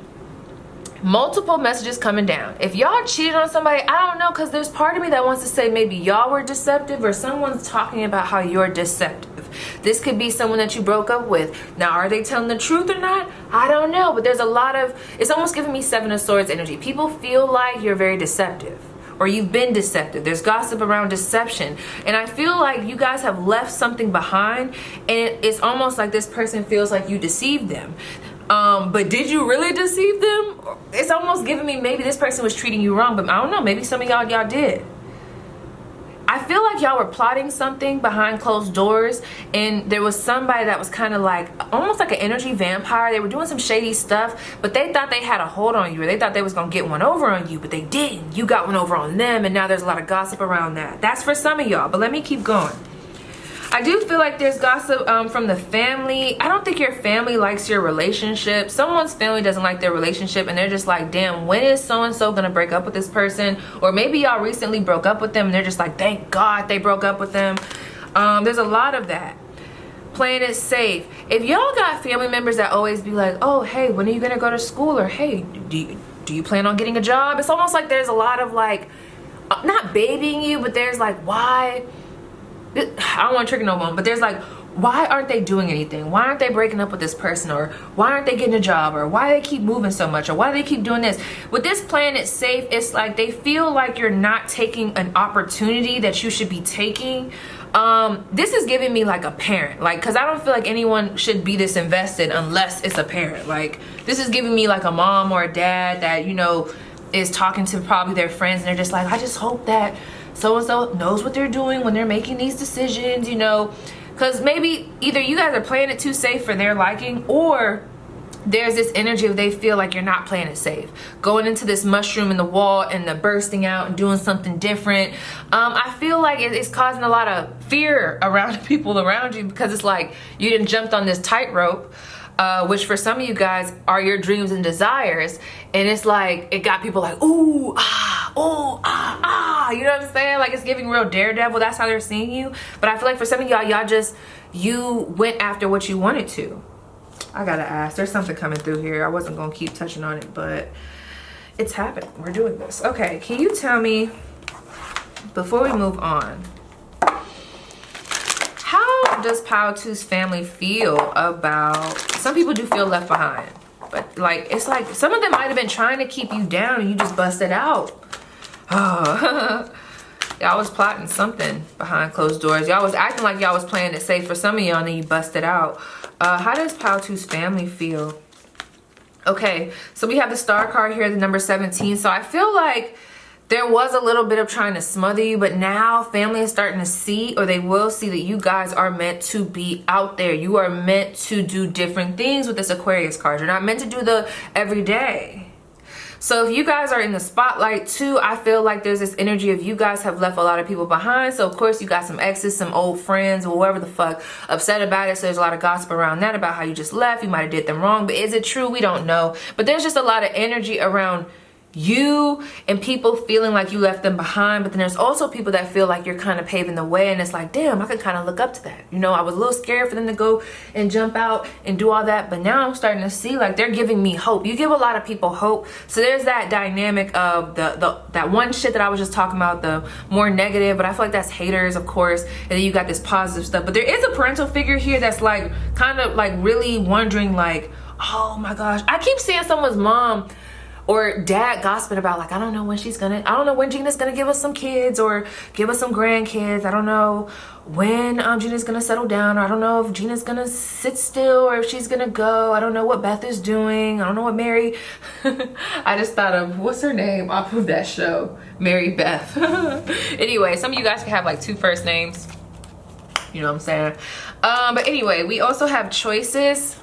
multiple messages coming down. If y'all cheated on somebody, I don't know, because there's part of me that wants to say maybe y'all were deceptive, or someone's talking about how you're deceptive. This could be someone that you broke up with. Now, are they telling the truth or not? I don't know, but there's a lot of, it's almost giving me Seven of Swords energy. People feel like you're very deceptive, or you've been deceptive. There's gossip around deception. And I feel like you guys have left something behind, and it's almost like this person feels like you deceived them. But did you really deceive them? It's almost giving me maybe this person was treating you wrong, but I don't know, maybe some of y'all did. I feel like y'all were plotting something behind closed doors, and there was somebody that was kind of like almost like an energy vampire. They were doing some shady stuff, but they thought they had a hold on you, or they thought they was gonna get one over on you, but they didn't. You got one over on them, and now there's a lot of gossip around that. That's for some of y'all, but let me keep going. I do feel like there's gossip from the family. I don't think your family likes your relationship. Someone's family doesn't like their relationship, and they're just like, damn, when is so-and-so gonna break up with this person? Or maybe y'all recently broke up with them, and they're just like, thank God they broke up with them. There's a lot of that. Playing it safe. If y'all got family members that always be like, oh, hey, when are you gonna go to school? Or hey, do you plan on getting a job? It's almost like there's a lot of like, not babying you, but there's like, why? I don't want to trigger no one, but there's like, why aren't they doing anything? Why aren't they breaking up with this person? Or why aren't they getting a job? Or why do they keep moving so much? Or why do they keep doing this? With this playing it safe, it's like they feel like you're not taking an opportunity that you should be taking. This is giving me like a parent, like, because I don't feel like anyone should be this invested unless it's a parent. Like, this is giving me like a mom or a dad that, you know, is talking to probably their friends, and they're just like, I just hope that so-and-so knows what they're doing when they're making these decisions, you know, because maybe either you guys are playing it too safe for their liking, or there's this energy of they feel like you're not playing it safe, going into this mushroom in the wall and the bursting out and doing something different. I feel like it's causing a lot of fear around people around you, because it's like you didn't jumped on this tightrope, which for some of you guys are your dreams and desires, and it's like it got people like, ooh, ah, oh, ah, ah, you know what I'm saying? Like, it's giving real daredevil. That's how they're seeing you. But I feel like for some of y'all, you went after what you wanted to. I gotta ask, there's something coming through here. I wasn't gonna keep touching on it, but it's happening. We're doing this. Okay, can you tell me, before we move on, how does Powtoo's family feel about, some people do feel left behind, but like, it's like some of them might have been trying to keep you down and you just busted out. Oh, y'all was plotting something behind closed doors. Y'all was acting like y'all was playing it safe for some of y'all, and then you busted out. How does Powtoo's family feel? Okay, so we have the star card here, the number 17. So I feel like there was a little bit of trying to smother you, but now family is starting to see, or they will see, that you guys are meant to be out there. You are meant to do different things with this Aquarius card. You're not meant to do the everyday. So if you guys are in the spotlight too, I feel like there's this energy of you guys have left a lot of people behind. So of course you got some exes, some old friends, or whoever the fuck upset about it. So there's a lot of gossip around that about how you just left. You might have did them wrong, but is it true? We don't know. But there's just a lot of energy around you and people feeling like you left them behind. But then there's also people that feel like you're kind of paving the way, and it's like, damn, I could kind of look up to that. You know, I was a little scared for them to go and jump out and do all that, but now I'm starting to see like they're giving me hope. You give a lot of people hope. So there's that dynamic of that one shit that I was just talking about, the more negative, but I feel like that's haters, of course, and then you got this positive stuff. But there is a parental figure here that's like kind of like really wondering like, oh my gosh, I keep seeing someone's mom or dad gossiping about like, I don't know when Gina's gonna give us some kids or give us some grandkids. I don't know when Gina's gonna settle down, or I don't know if Gina's gonna sit still or if she's gonna go. I don't know what Beth is doing. I don't know what Mary, I just thought of, what's her name off of that show? Mary Beth. Anyway, some of you guys can have like 2 first names. You know what I'm saying? But anyway, we also have choices.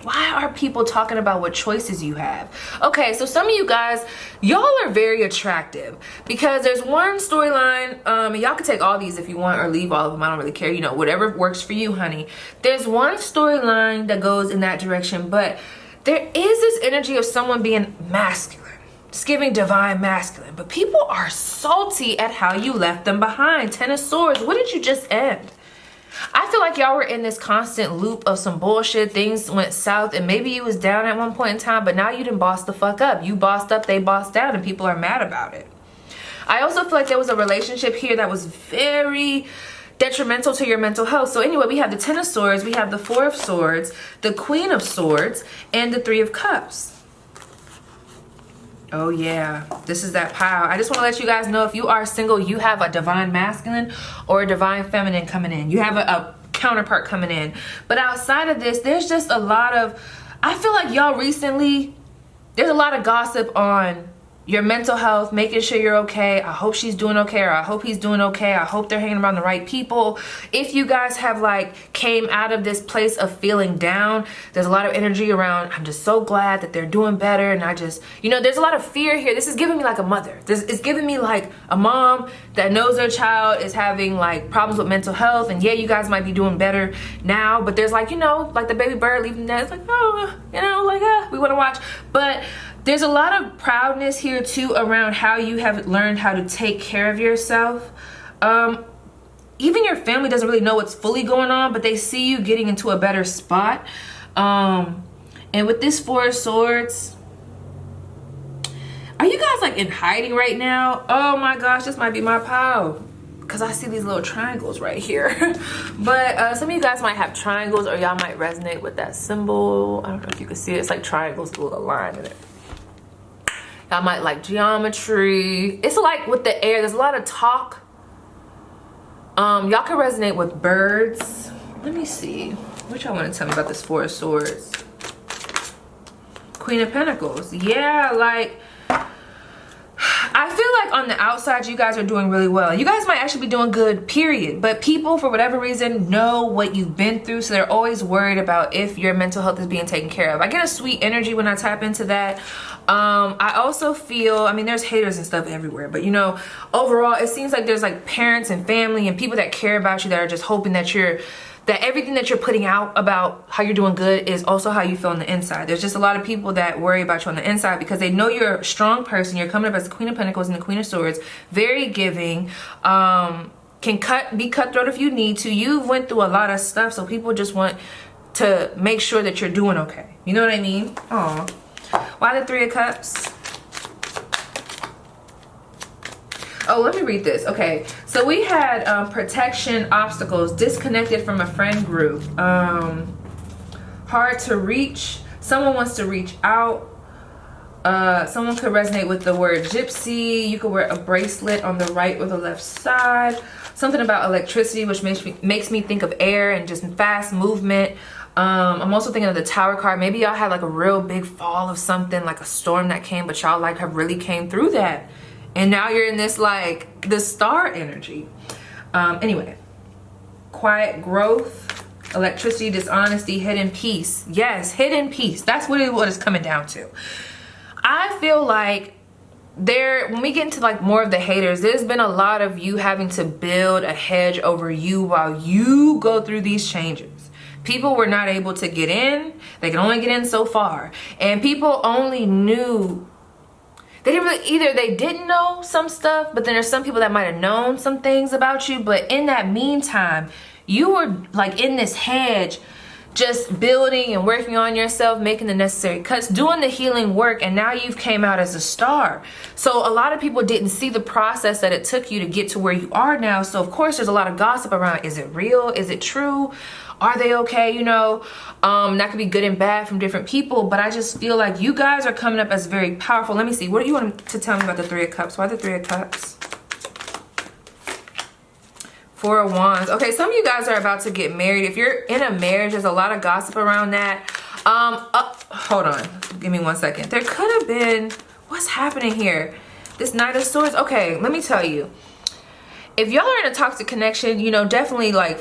Why are people talking about what choices you have? Okay, so some of you guys, y'all are very attractive, because there's one storyline, and y'all can take all these if you want or leave all of them. I don't really care. You know, whatever works for you, honey. There's one storyline that goes in that direction, but there is this energy of someone being masculine. It's giving divine masculine, but people are salty at how you left them behind. 10 of Swords, what did you just end? I feel like y'all were in this constant loop of some bullshit. Things went south, and maybe you was down at one point in time, but now you done bossed the fuck up. You bossed up, they bossed down, and people are mad about it. I also feel like there was a relationship here that was very detrimental to your mental health. So anyway, we have the 10 of Swords, we have the 4 of Swords, the Queen of Swords, and the 3 of Cups. Oh yeah, this is that power. I just want to let you guys know, if you are single, you have a divine masculine or a divine feminine coming in. You have a counterpart coming in. But outside of this, there's just a lot of, I feel like y'all recently, there's a lot of gossip on your mental health, making sure you're okay. I hope she's doing okay, or I hope he's doing okay. I hope they're hanging around the right people. If you guys have like came out of this place of feeling down, there's a lot of energy around, I'm just so glad that they're doing better. And I just, you know, there's a lot of fear here. This is giving me like a mother. It's giving me like a mom that knows their child is having like problems with mental health. And yeah, you guys might be doing better now, but there's like, you know, like the baby bird leaving the nest, like, oh, you know, like, we want to watch. But there's a lot of proudness here too around how you have learned how to take care of yourself. Even your family doesn't really know what's fully going on, but they see you getting into a better spot. And with this Four of Swords, are you guys like in hiding right now? Oh my gosh, this might be my pile, because I see these little triangles right here. But some of you guys might have triangles, or y'all might resonate with that symbol. I don't know if you can see it. It's like triangles with a line in it. Y'all might like geometry. It's like with the air, there's a lot of talk. Y'all can resonate with birds. Let me see. What y'all want to tell me about this Four of Swords? Queen of Pentacles. Yeah, like, I feel like on the outside, you guys are doing really well. You guys might actually be doing good, period. But people, for whatever reason, know what you've been through. So they're always worried about if your mental health is being taken care of. I get a sweet energy when I tap into that. I also feel, I mean, there's haters and stuff everywhere. But, you know, overall, it seems like there's like parents and family and people that care about you that are just hoping that that everything that you're putting out about how you're doing good is also how you feel on the inside. There's just a lot of people that worry about you on the inside because they know you're a strong person. You're coming up as the Queen of Pentacles and the Queen of Swords. Very giving. Can be cutthroat if you need to. You've went through a lot of stuff, so people just want to make sure that you're doing okay. You know what I mean? Aw. Why the Three of Cups? Oh, let me read this. Okay, so we had protection, obstacles, disconnected from a friend group, hard to reach, someone wants to reach out, someone could resonate with the word gypsy. You could wear a bracelet on the right or the left side, something about electricity, which makes me think of air and just fast movement. I'm also thinking of the Tower card. Maybe y'all had like a real big fall of something, like a storm that came, but y'all like have really came through that. And now you're in this like the star energy. Anyway, quiet growth, electricity, dishonesty, hidden peace. Yes, hidden peace. That's what it's coming down to. I feel like when we get into like more of the haters, there's been a lot of you having to build a hedge over you while you go through these changes. People were not able to get in. They can only get in so far. And people only knew, they didn't really, either they didn't know some stuff, but then there's some people that might have known some things about you. But in that meantime, you were like in this hedge, just building and working on yourself, making the necessary cuts, doing the healing work, and now you've came out as a star. So a lot of people didn't see the process that it took you to get to where you are now. So of course there's a lot of gossip around, is it real? Is it true? Are they okay? You know, that could be good and bad from different people, but I just feel like you guys are coming up as very powerful. Let me see, what do you want to tell me about the Three of Cups? Why the Three of Cups? Four of Wands. Okay, some of you guys are about to get married. If you're in a marriage, there's a lot of gossip around that. Hold on, give me 1 second. There could have been, what's happening here? This Knight of Swords. Okay, let me tell you. If y'all are in a toxic connection, you know, definitely like,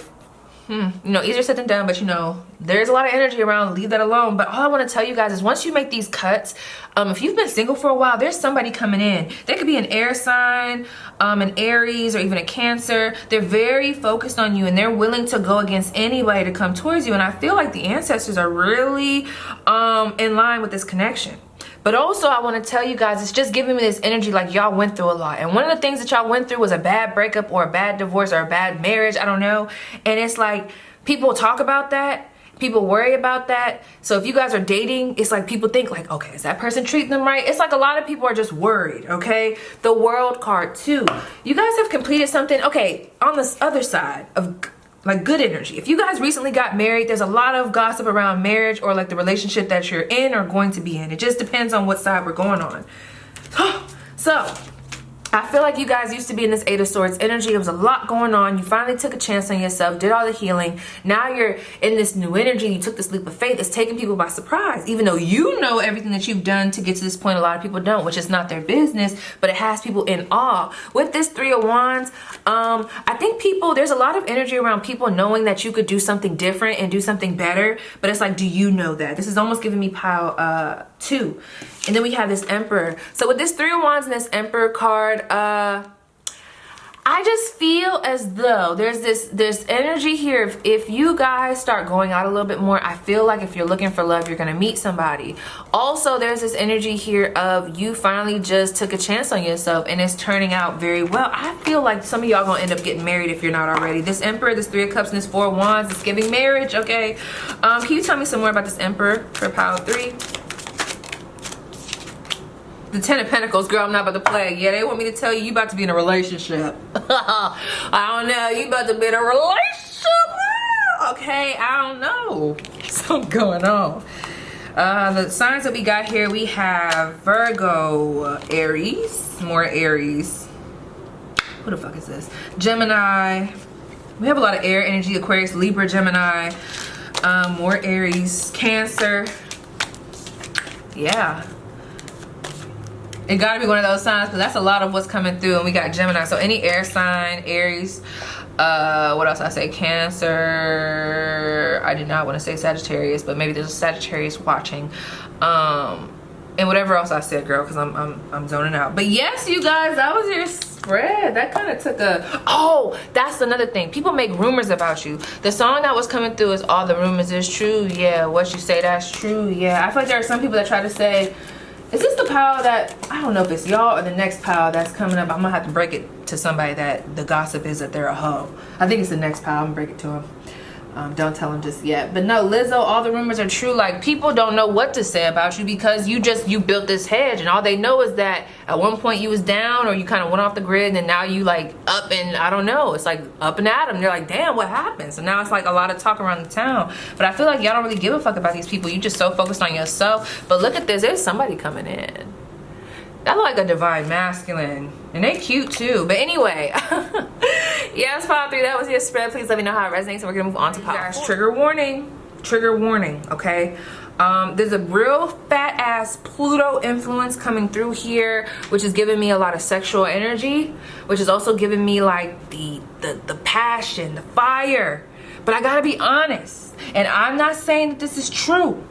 you know, easier said than done, but you know, there's a lot of energy around, leave that alone. But all I want to tell you guys is once you make these cuts, if you've been single for a while, there's somebody coming in. They could be an air sign, an Aries, or even a Cancer. They're very focused on you and they're willing to go against anybody to come towards you. And I feel like the ancestors are really in line with this connection. But also I want to tell you guys, it's just giving me this energy like y'all went through a lot. And one of the things that y'all went through was a bad breakup or a bad divorce or a bad marriage. I don't know. And it's like people talk about that. People worry about that. So if you guys are dating, it's like people think like, okay, is that person treating them right? It's like a lot of people are just worried, okay? The World card too. You guys have completed something. Okay, on this other side of like good energy. If you guys recently got married, there's a lot of gossip around marriage or like the relationship that you're in or going to be in. It just depends on what side we're going on. So I feel like you guys used to be in this 8 of Swords energy. There was a lot going on. You finally took a chance on yourself, did all the healing. Now you're in this new energy. You took this leap of faith. It's taking people by surprise. Even though you know everything that you've done to get to this point, a lot of people don't, which is not their business, but it has people in awe. With this 3 of Wands, I think there's a lot of energy around people knowing that you could do something different and do something better. But it's like, do you know that? This is almost giving me pile 2. And then we have this Emperor. So with this 3 of Wands and this Emperor card, I just feel as though there's energy here. If you guys start going out a little bit more, I feel like if you're looking for love, you're gonna meet somebody. Also, there's this energy here of you finally just took a chance on yourself and it's turning out very well. I feel like some of y'all gonna end up getting married if you're not already. This Emperor, this 3 of Cups, and this 4 of Wands is giving marriage, okay? Can you tell me some more about this Emperor for pile 3? The 10 of Pentacles, girl, I'm not about to play. Yeah, they want me to tell you about to be in a relationship. I don't know, you about to be in a relationship. Okay, I don't know. Something going on. The signs that we got here, we have Virgo, Aries, more Aries. Who the fuck is this? Gemini. We have a lot of air energy, Aquarius, Libra, Gemini. More Aries, Cancer. Yeah. It gotta be one of those signs because that's a lot of what's coming through. And we got Gemini. So any air sign, Aries. What else I say? Cancer. I did not want to say Sagittarius, but maybe there's a Sagittarius watching. And whatever else I said, girl, because I'm zoning out. But yes, you guys, that was your spread. That kind of took a... Oh, that's another thing. People make rumors about you. The song that was coming through is All the Rumors Is True. Yeah, what you say, that's true. Yeah, I feel like there are some people that try to say... Is this the pile that, I don't know if it's y'all or the next pile that's coming up. I'm gonna have to break it to somebody that the gossip is that they're a hoe. I think it's the next pile. I'm gonna break it to them. Don't tell them just yet. But no, Lizzo, all the rumors are true. Like, people don't know what to say about you because you built this hedge, and all they know is that at one point you was down or you kind of went off the grid, and then now you like up and I don't know. It's like up and at them. They're like, damn, what happened? So now it's like a lot of talk around the town. But I feel like y'all don't really give a fuck about these people. You just so focused on yourself. But look at this. There's somebody coming in. That's like a divine masculine. And they cute too. But anyway. Yes, pile 3. That was your spread. Please let me know how it resonates. And we're going to move on to pile 4. Trigger warning. Trigger warning. Okay. There's a real fat ass Pluto influence coming through here, which is giving me a lot of sexual energy, which is also giving me like the passion, the fire. But I gotta be honest, and I'm not saying that this is true,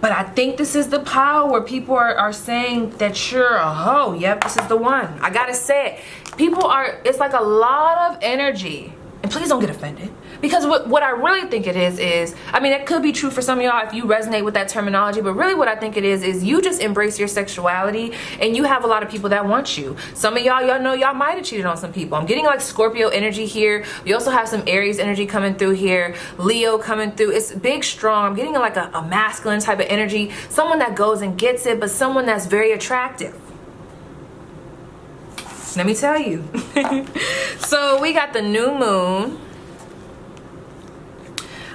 but I think this is the pile where people are saying that you're a hoe. Yep, this is the one. I gotta say it. People are, it's like a lot of energy. And please don't get offended. Because what I really think it is, I mean, it could be true for some of y'all if you resonate with that terminology, but really what I think it is you just embrace your sexuality and you have a lot of people that want you. Some of y'all know y'all might have cheated on some people. I'm getting like Scorpio energy here. We also have some Aries energy coming through here. Leo coming through. It's big, strong. I'm getting like a masculine type of energy. Someone that goes and gets it, but someone that's very attractive. Let me tell you. So we got the new moon.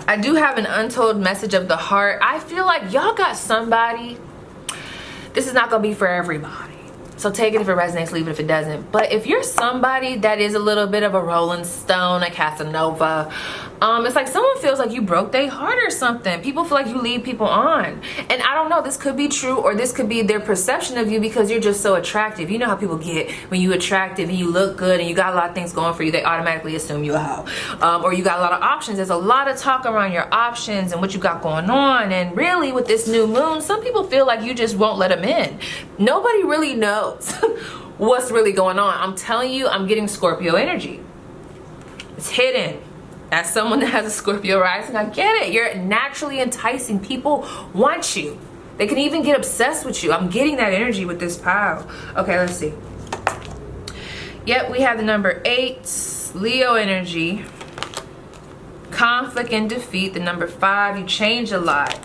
I do have an untold message of the heart. I feel like y'all got somebody. This is not gonna be for everybody. So take it if it resonates, leave it if it doesn't. But if you're somebody that is a little bit of a Rolling Stone, a Casanova, it's like someone feels like you broke their heart or something. People feel like you lead people on. And I don't know, this could be true or this could be their perception of you because you're just so attractive. You know how people get when you're attractive and you look good and you got a lot of things going for you, they automatically assume you're a hoe. Or you got a lot of options. There's a lot of talk around your options and what you got going on. And really with this new moon, some people feel like you just won't let them in. Nobody really knows what's really going on. I'm telling you, I'm getting Scorpio energy. It's hidden. As someone that has a Scorpio rising, I get it. You're naturally enticing. People want you. They can even get obsessed with you. I'm getting that energy with this pile. Okay, let's see. Yep, we have the number 8, Leo energy. Conflict and defeat, the number 5, you change a lot.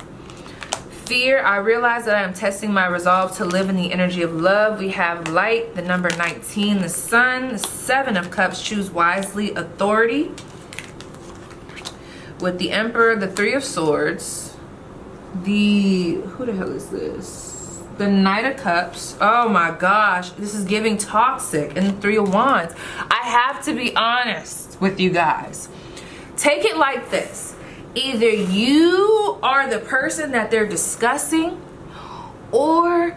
Fear, I realize that I am testing my resolve to live in the energy of love. We have light, the number 19, the sun, the 7 of cups, choose wisely, authority. With the Emperor, the 3 of swords, who the hell is this? the Knight of Cups. Oh my gosh, this is giving toxic. And the Three of Wands. I have to be honest with you guys. Take it like this. Either you are the person that they're discussing, or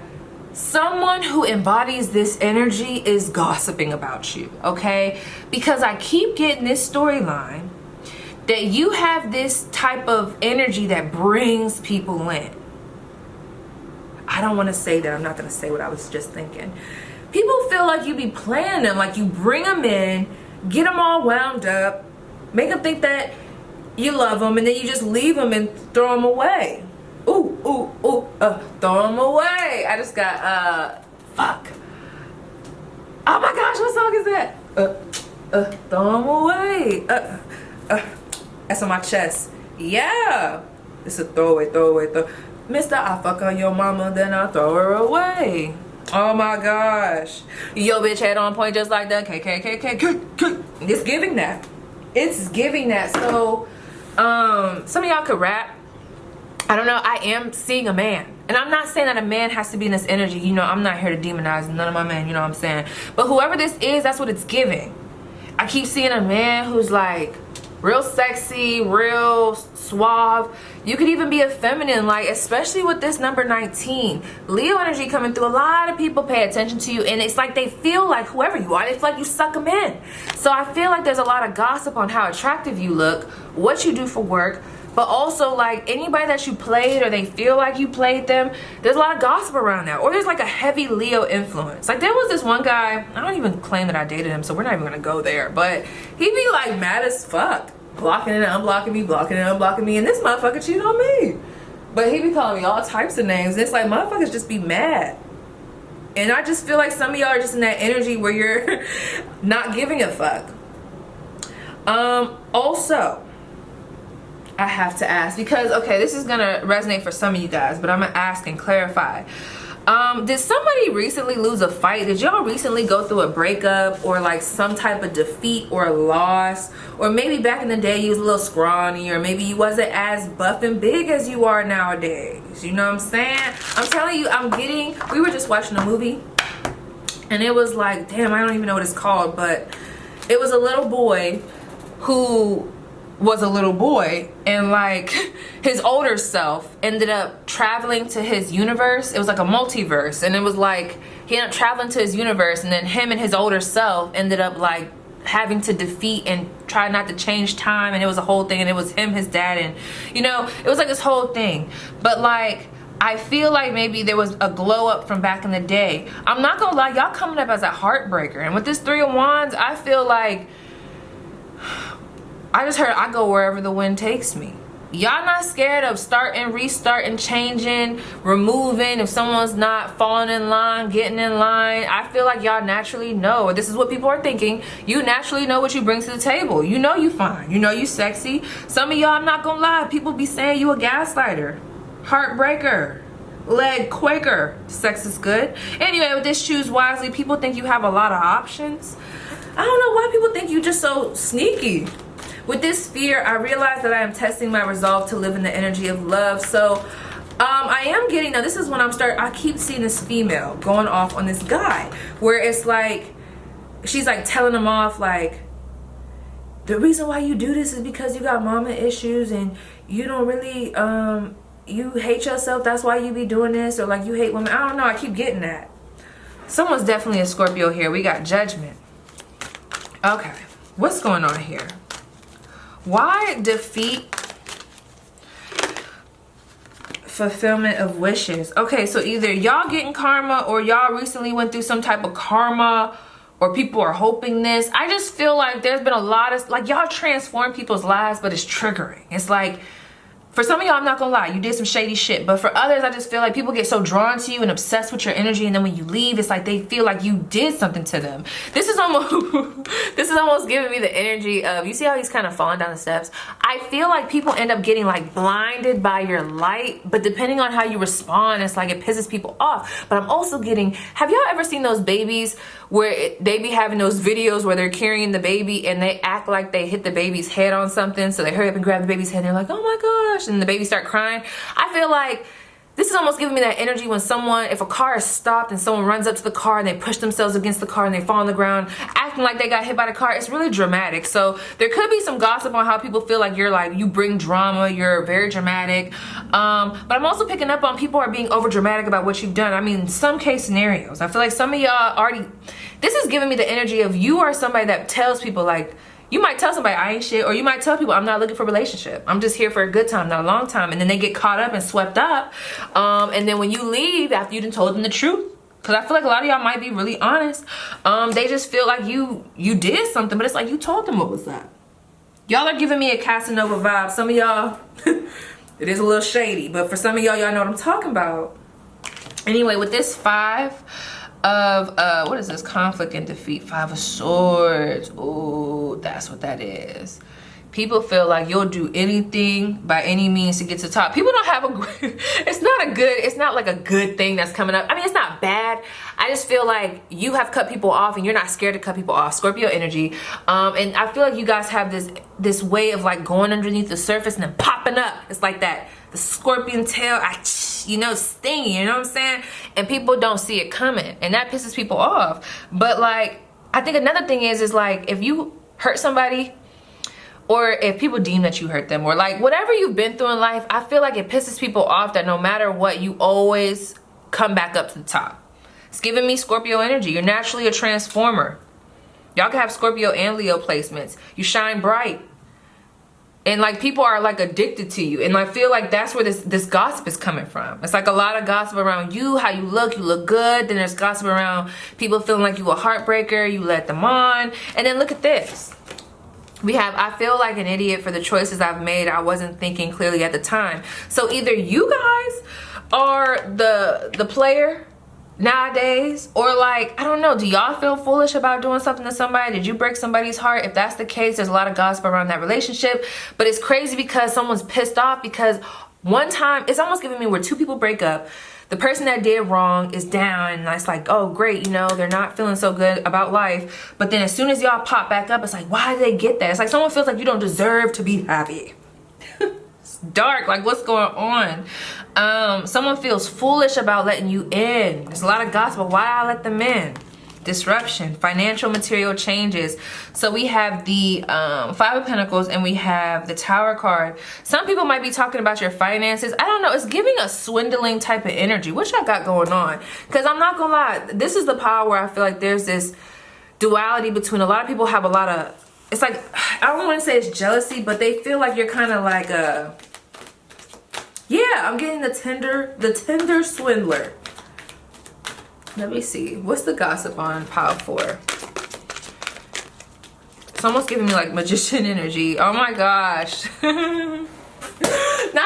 someone who embodies this energy is gossiping about you, okay? Because I keep getting this storyline that you have this type of energy that brings people in. I don't want to say that. I'm not going to say what I was just thinking. People feel like you be playing them, like you bring them in, get them all wound up, make them think that you love them, and then you just leave them and throw them away. Ooh, ooh, ooh, throw them away. I just got, fuck. Oh my gosh, what song is that? Throw them away. That's on my chest. Yeah. It's a throwaway, throwaway, throw. Mister, I fuck on your mama, then I throw her away. Oh my gosh. Yo, bitch, head on point just like that. KKKK. It's giving that. It's giving that. So, some of y'all could rap. I don't know. I am seeing a man. And I'm not saying that a man has to be in this energy. You know, I'm not here to demonize none of my men. You know what I'm saying? But whoever this is, that's what it's giving. I keep seeing a man who's like real sexy, real suave. You could even be a feminine, like especially with this number 19. Leo energy coming through. A lot of people pay attention to you, and it's like they feel like whoever you are, they feel like you suck them in. So I feel like there's a lot of gossip on how attractive you look, what you do for work, but also like anybody that you played or they feel like you played them, there's a lot of gossip around that. Or there's like a heavy Leo influence. Like there was this one guy, I don't even claim that I dated him, so we're not even gonna go there, but he'd be like mad as fuck, blocking and unblocking me, blocking and unblocking me, and this motherfucker cheated on me. But he be calling me all types of names, and it's like motherfuckers just be mad. And I just feel like some of y'all are just in that energy where you're not giving a fuck. Also, I have to ask, because okay, this is gonna resonate for some of you guys, but I'm gonna ask and clarify. Did somebody recently lose a fight? Did y'all recently go through a breakup or like some type of defeat or loss? Or maybe back in the day you was a little scrawny, or maybe you wasn't as buff and big as you are nowadays. You know what I'm saying? I'm telling you, we were just watching a movie, and it was like, damn, I don't even know what it's called, but it was a little boy who was a little boy, and like his older self ended up traveling to his universe. It was like a multiverse, and it was like he ended up traveling to his universe, and then him and his older self ended up like having to defeat and try not to change time, and it was a whole thing, and it was him, his dad, and you know, it was like this whole thing. But like I feel like maybe there was a glow up from back in the day. I'm not gonna lie, y'all coming up as a heartbreaker, and with this Three of Wands, I feel like I just heard I go wherever the wind takes me. Y'all not scared of starting, restarting, changing, removing, if someone's not falling in line, getting in line. I feel like y'all naturally know. This is what people are thinking. You naturally know what you bring to the table. You know you fine. You know you sexy. Some of y'all, I'm not gonna lie, people be saying you a gaslighter, heartbreaker, leg quaker. Sex is good. Anyway, with this choose wisely, people think you have a lot of options. I don't know why people think you just so sneaky. With this fear, I realize that I am testing my resolve to live in the energy of love. So I am getting, now this is when I keep seeing this female going off on this guy, where it's like, she's like telling him off like, the reason why you do this is because you got mama issues and you don't really, you hate yourself, that's why you be doing this, or like you hate women. I don't know, I keep getting that. Someone's definitely a Scorpio here. We got Judgment. Okay, what's going on here? Why defeat? Fulfillment of wishes. Okay, so either y'all getting karma, or y'all recently went through some type of karma, or people are hoping this. I just feel like there's been a lot of, like, y'all transform people's lives, but it's triggering. It's like, for some of y'all, I'm not gonna lie, you did some shady shit. But for others, I just feel like people get so drawn to you and obsessed with your energy, and then when you leave, it's like they feel like you did something to them. This is almost giving me the energy of, you see how he's kind of falling down the steps? I feel like people end up getting like blinded by your light, but depending on how you respond, it's like it pisses people off. But I'm also getting, have y'all ever seen those babies where they be having those videos where they're carrying the baby and they act like they hit the baby's head on something, so they hurry up and grab the baby's head and they're like, oh my gosh, and the baby start crying? I feel like This is almost giving me that energy when someone, if a car is stopped and someone runs up to the car and they push themselves against the car and they fall on the ground, acting like they got hit by the car. It's really dramatic. So there could be some gossip on how people feel like you're like, you bring drama, you're very dramatic. But I'm also picking up on people are being over dramatic about what you've done. I mean, some case scenarios. I feel like some of y'all already, this is giving me the energy of you are somebody that tells people like, you might tell somebody I ain't shit, or you might tell people I'm not looking for a relationship. I'm just here for a good time, not a long time. And then they get caught up and swept up. And then when you leave after you done told them the truth, because I feel like a lot of y'all might be really honest, they just feel like you did something, but it's like you told them what was up. Y'all are giving me a Casanova vibe. Some of y'all, it is a little shady, but for some of y'all, y'all know what I'm talking about. Anyway, with this 5 of what is this? Conflict and defeat. 5 of Swords. Oh, that's what that is. People feel like you'll do anything by any means to get to the top. People don't have a it's not like a good thing that's coming up. I mean, it's not bad. I just feel like you have cut people off and you're not scared to cut people off. Scorpio energy. And I feel like you guys have this way of like going underneath the surface and then popping up. It's like that. The scorpion tail, stinging, you know what I'm saying? And people don't see it coming. And that pisses people off. But like, I think another thing is like, if you hurt somebody, or if people deem that you hurt them, or like whatever you've been through in life, I feel like it pisses people off that no matter what, you always come back up to the top. It's giving me Scorpio energy. You're naturally a transformer. Y'all can have Scorpio and Leo placements. You shine bright. And like people are like addicted to you. And I feel like that's where this gossip is coming from. It's like a lot of gossip around you, how you look good. Then there's gossip around people feeling like you a heartbreaker, you let them on. And then look at this. We have, I feel like an idiot for the choices I've made. I wasn't thinking clearly at the time. So either you guys are the player nowadays, or like, I don't know, do y'all feel foolish about doing something to somebody? Did you break somebody's heart? If that's the case, there's a lot of gossip around that relationship. But it's crazy because someone's pissed off because one time, it's almost giving me where 2 people break up. The person that did wrong is down and it's like, oh great, they're not feeling so good about life. But then as soon as y'all pop back up, it's like, why did they get that? It's like someone feels like you don't deserve to be happy. It's dark, like what's going on? Someone feels foolish about letting you in. There's a lot of gossip, why I let them in? Disruption, financial material changes. So we have the 5 of Pentacles and we have the Tower card. Some people might be talking about your finances. I don't know, it's giving a swindling type of energy. What y'all got going on? Because I'm not gonna lie, this is the power where I feel like there's this duality between, a lot of people have a lot of, it's like, I don't want to say it's jealousy, but they feel like you're kind of like a, yeah, I'm getting the tender swindler. Let me see. What's the gossip on pile 4? It's almost giving me like magician energy. Oh my gosh. Not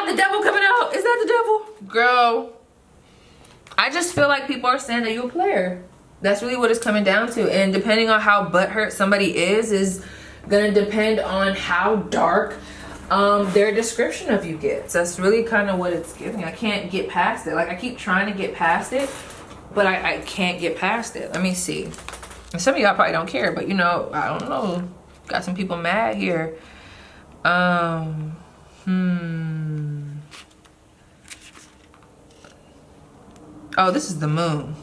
the devil coming out. Is that the devil? Girl. I just feel like people are saying that you're a player. That's really what it's coming down to. And depending on how butthurt somebody is gonna depend on how dark their description of you gets. That's really kind of what it's giving. I can't get past it. Like I keep trying to get past it, but I can't get past it. Let me see. And some of y'all probably don't care, but I don't know. Got some people mad here. Oh, this is the moon.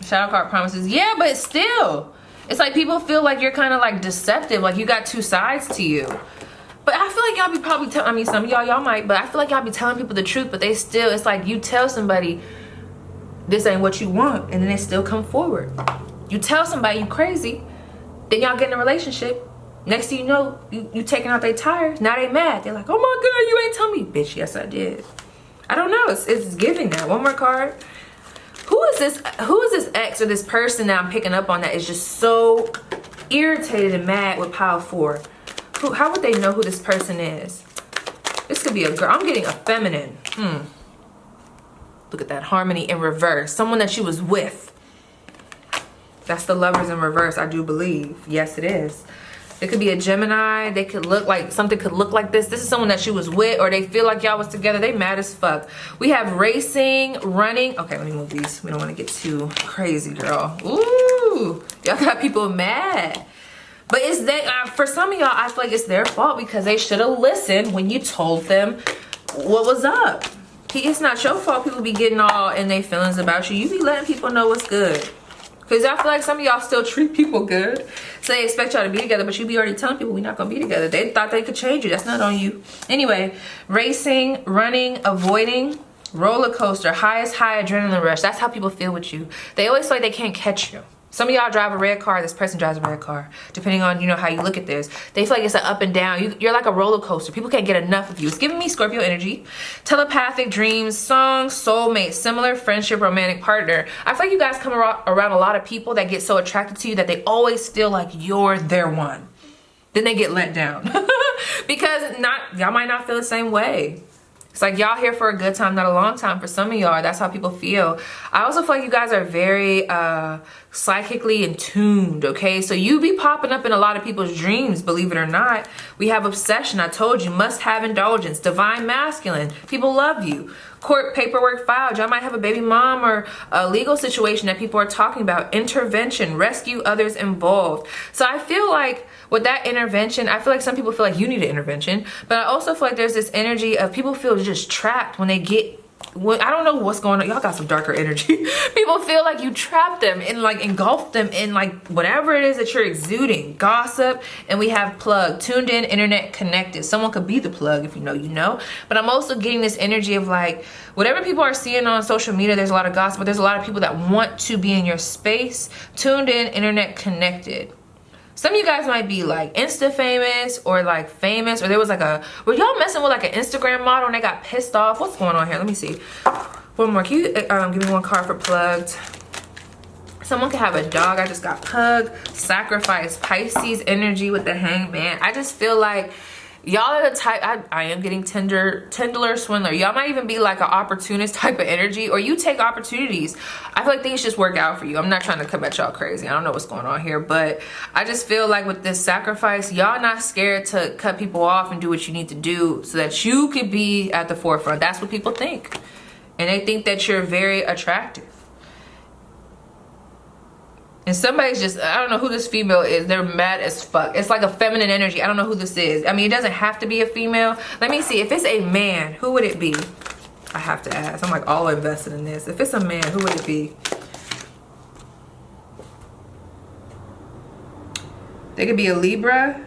Shadow card promises. Yeah, but still. It's like people feel like you're kind of like deceptive. Like you got 2 sides to you. But I feel like y'all be probably telling, I mean, some of y'all might, but I feel like y'all be telling people the truth, but they still, it's like you tell somebody, this ain't what you want, and then they still come forward. You tell somebody you crazy, then y'all get in a relationship. Next thing you know, you taking out their tires. Now they mad. They're like, oh my God, you ain't tell me. Bitch, yes I did. I don't know, it's giving that. One more card. Who is this ex or this person that I'm picking up on that is just so irritated and mad with pile 4? How would they know who this person is? This could be a girl. I'm getting a feminine. Look at that harmony in reverse. Someone that she was with. That's the Lovers in reverse, I do believe. Yes, it is. It could be a Gemini. They could look like, something could look like this. This is someone that she was with, or they feel like y'all was together. They mad as fuck. We have racing, running. Okay, let me move these. We don't want to get too crazy, girl. Ooh, y'all got people mad. But it's that for some of y'all, I feel like it's their fault because they should have listened when you told them what was up. It's not your fault people be getting all in their feelings about you. You be letting people know what's good. Because I feel like some of y'all still treat people good. So they expect y'all to be together, but you be already telling people we're not going to be together. They thought they could change you. That's not on you. Anyway, racing, running, avoiding, roller coaster, highest high adrenaline rush. That's how people feel with you. They always feel like they can't catch you. Some of y'all drive a red car, this person drives a red car. Depending on, you know, how you look at this. They feel like it's an up and down. You're like a roller coaster. People can't get enough of you. It's giving me Scorpio energy. Telepathic dreams, songs, soulmate, similar friendship, romantic partner. I feel like you guys come around a lot of people that get so attracted to you that they always feel like you're their one. Then they get let down. Because y'all might not feel the same way. It's like y'all here for a good time, not a long time. For some of y'all, that's how people feel. I also feel like you guys are very psychically in tuned, okay? So you be popping up in a lot of people's dreams, believe it or not. We have obsession, I told you, must have indulgence, divine masculine. People love you. Court paperwork filed. Y'all might have a baby mom or a legal situation that people are talking about. Intervention, rescue others involved. So I feel like with that intervention, I feel like some people feel like you need an intervention, but I also feel like there's this energy of people feel just trapped when they get, I don't know what's going on. Y'all got some darker energy. People feel like you trapped them and like engulfed them in like whatever it is that you're exuding. Gossip, and we have plug, tuned in, internet connected. Someone could be the plug if you know, you know. But I'm also getting this energy of like, whatever people are seeing on social media, there's a lot of gossip, but there's a lot of people that want to be in your space. Tuned in, internet connected. Some of you guys might be like Insta famous or like famous, or there was like were y'all messing with like an Instagram model and they got pissed off? What's going on here? Let me see. One more. Can you give me one card for plugged? Someone could have a dog. I just got pug. Sacrifice. Pisces energy with the hangman. I just feel like y'all are the type, I am getting Tindler, swindler. Y'all might even be like an opportunist type of energy, or you take opportunities. I feel like things just work out for you. I'm not trying to come at y'all crazy. I don't know what's going on here, but I just feel like with this sacrifice, y'all not scared to cut people off and do what you need to do so that you could be at the forefront. That's what people think. And they think that you're very attractive. And somebody's just, I don't know who this female is. They're mad as fuck. It's like a feminine energy. I don't know who this is. I mean, it doesn't have to be a female. Let me see. If it's a man, who would it be? I have to ask. I'm like all invested in this. If it's a man, who would it be? They could be a Libra.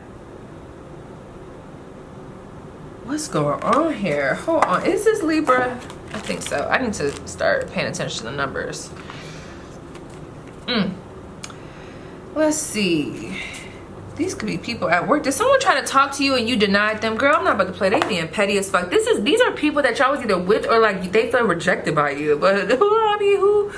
What's going on here? Hold on. Is this Libra? I think so. I need to start paying attention to the numbers. Let's see. These could be people at work. Did someone try to talk to you and you denied them? Girl, I'm not about to play. They being petty as fuck. These are people that y'all was either with or like they feel rejected by you. But who?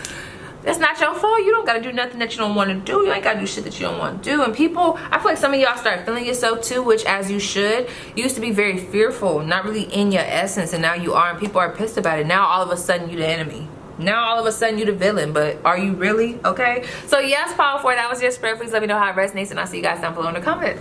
That's not your fault. You don't gotta do nothing that you don't want to do. You ain't gotta do shit that you don't want to do. And people, I feel like some of y'all start feeling yourself too, which as you should. You used to be very fearful, not really in your essence, and now you are, and people are pissed about it. Now all of a sudden you the enemy. Now all of a sudden you the villain, but are you really? Okay, so yes, power 4, that was your spirit. Please let me know how it resonates, and I'll see you guys down below in the comments.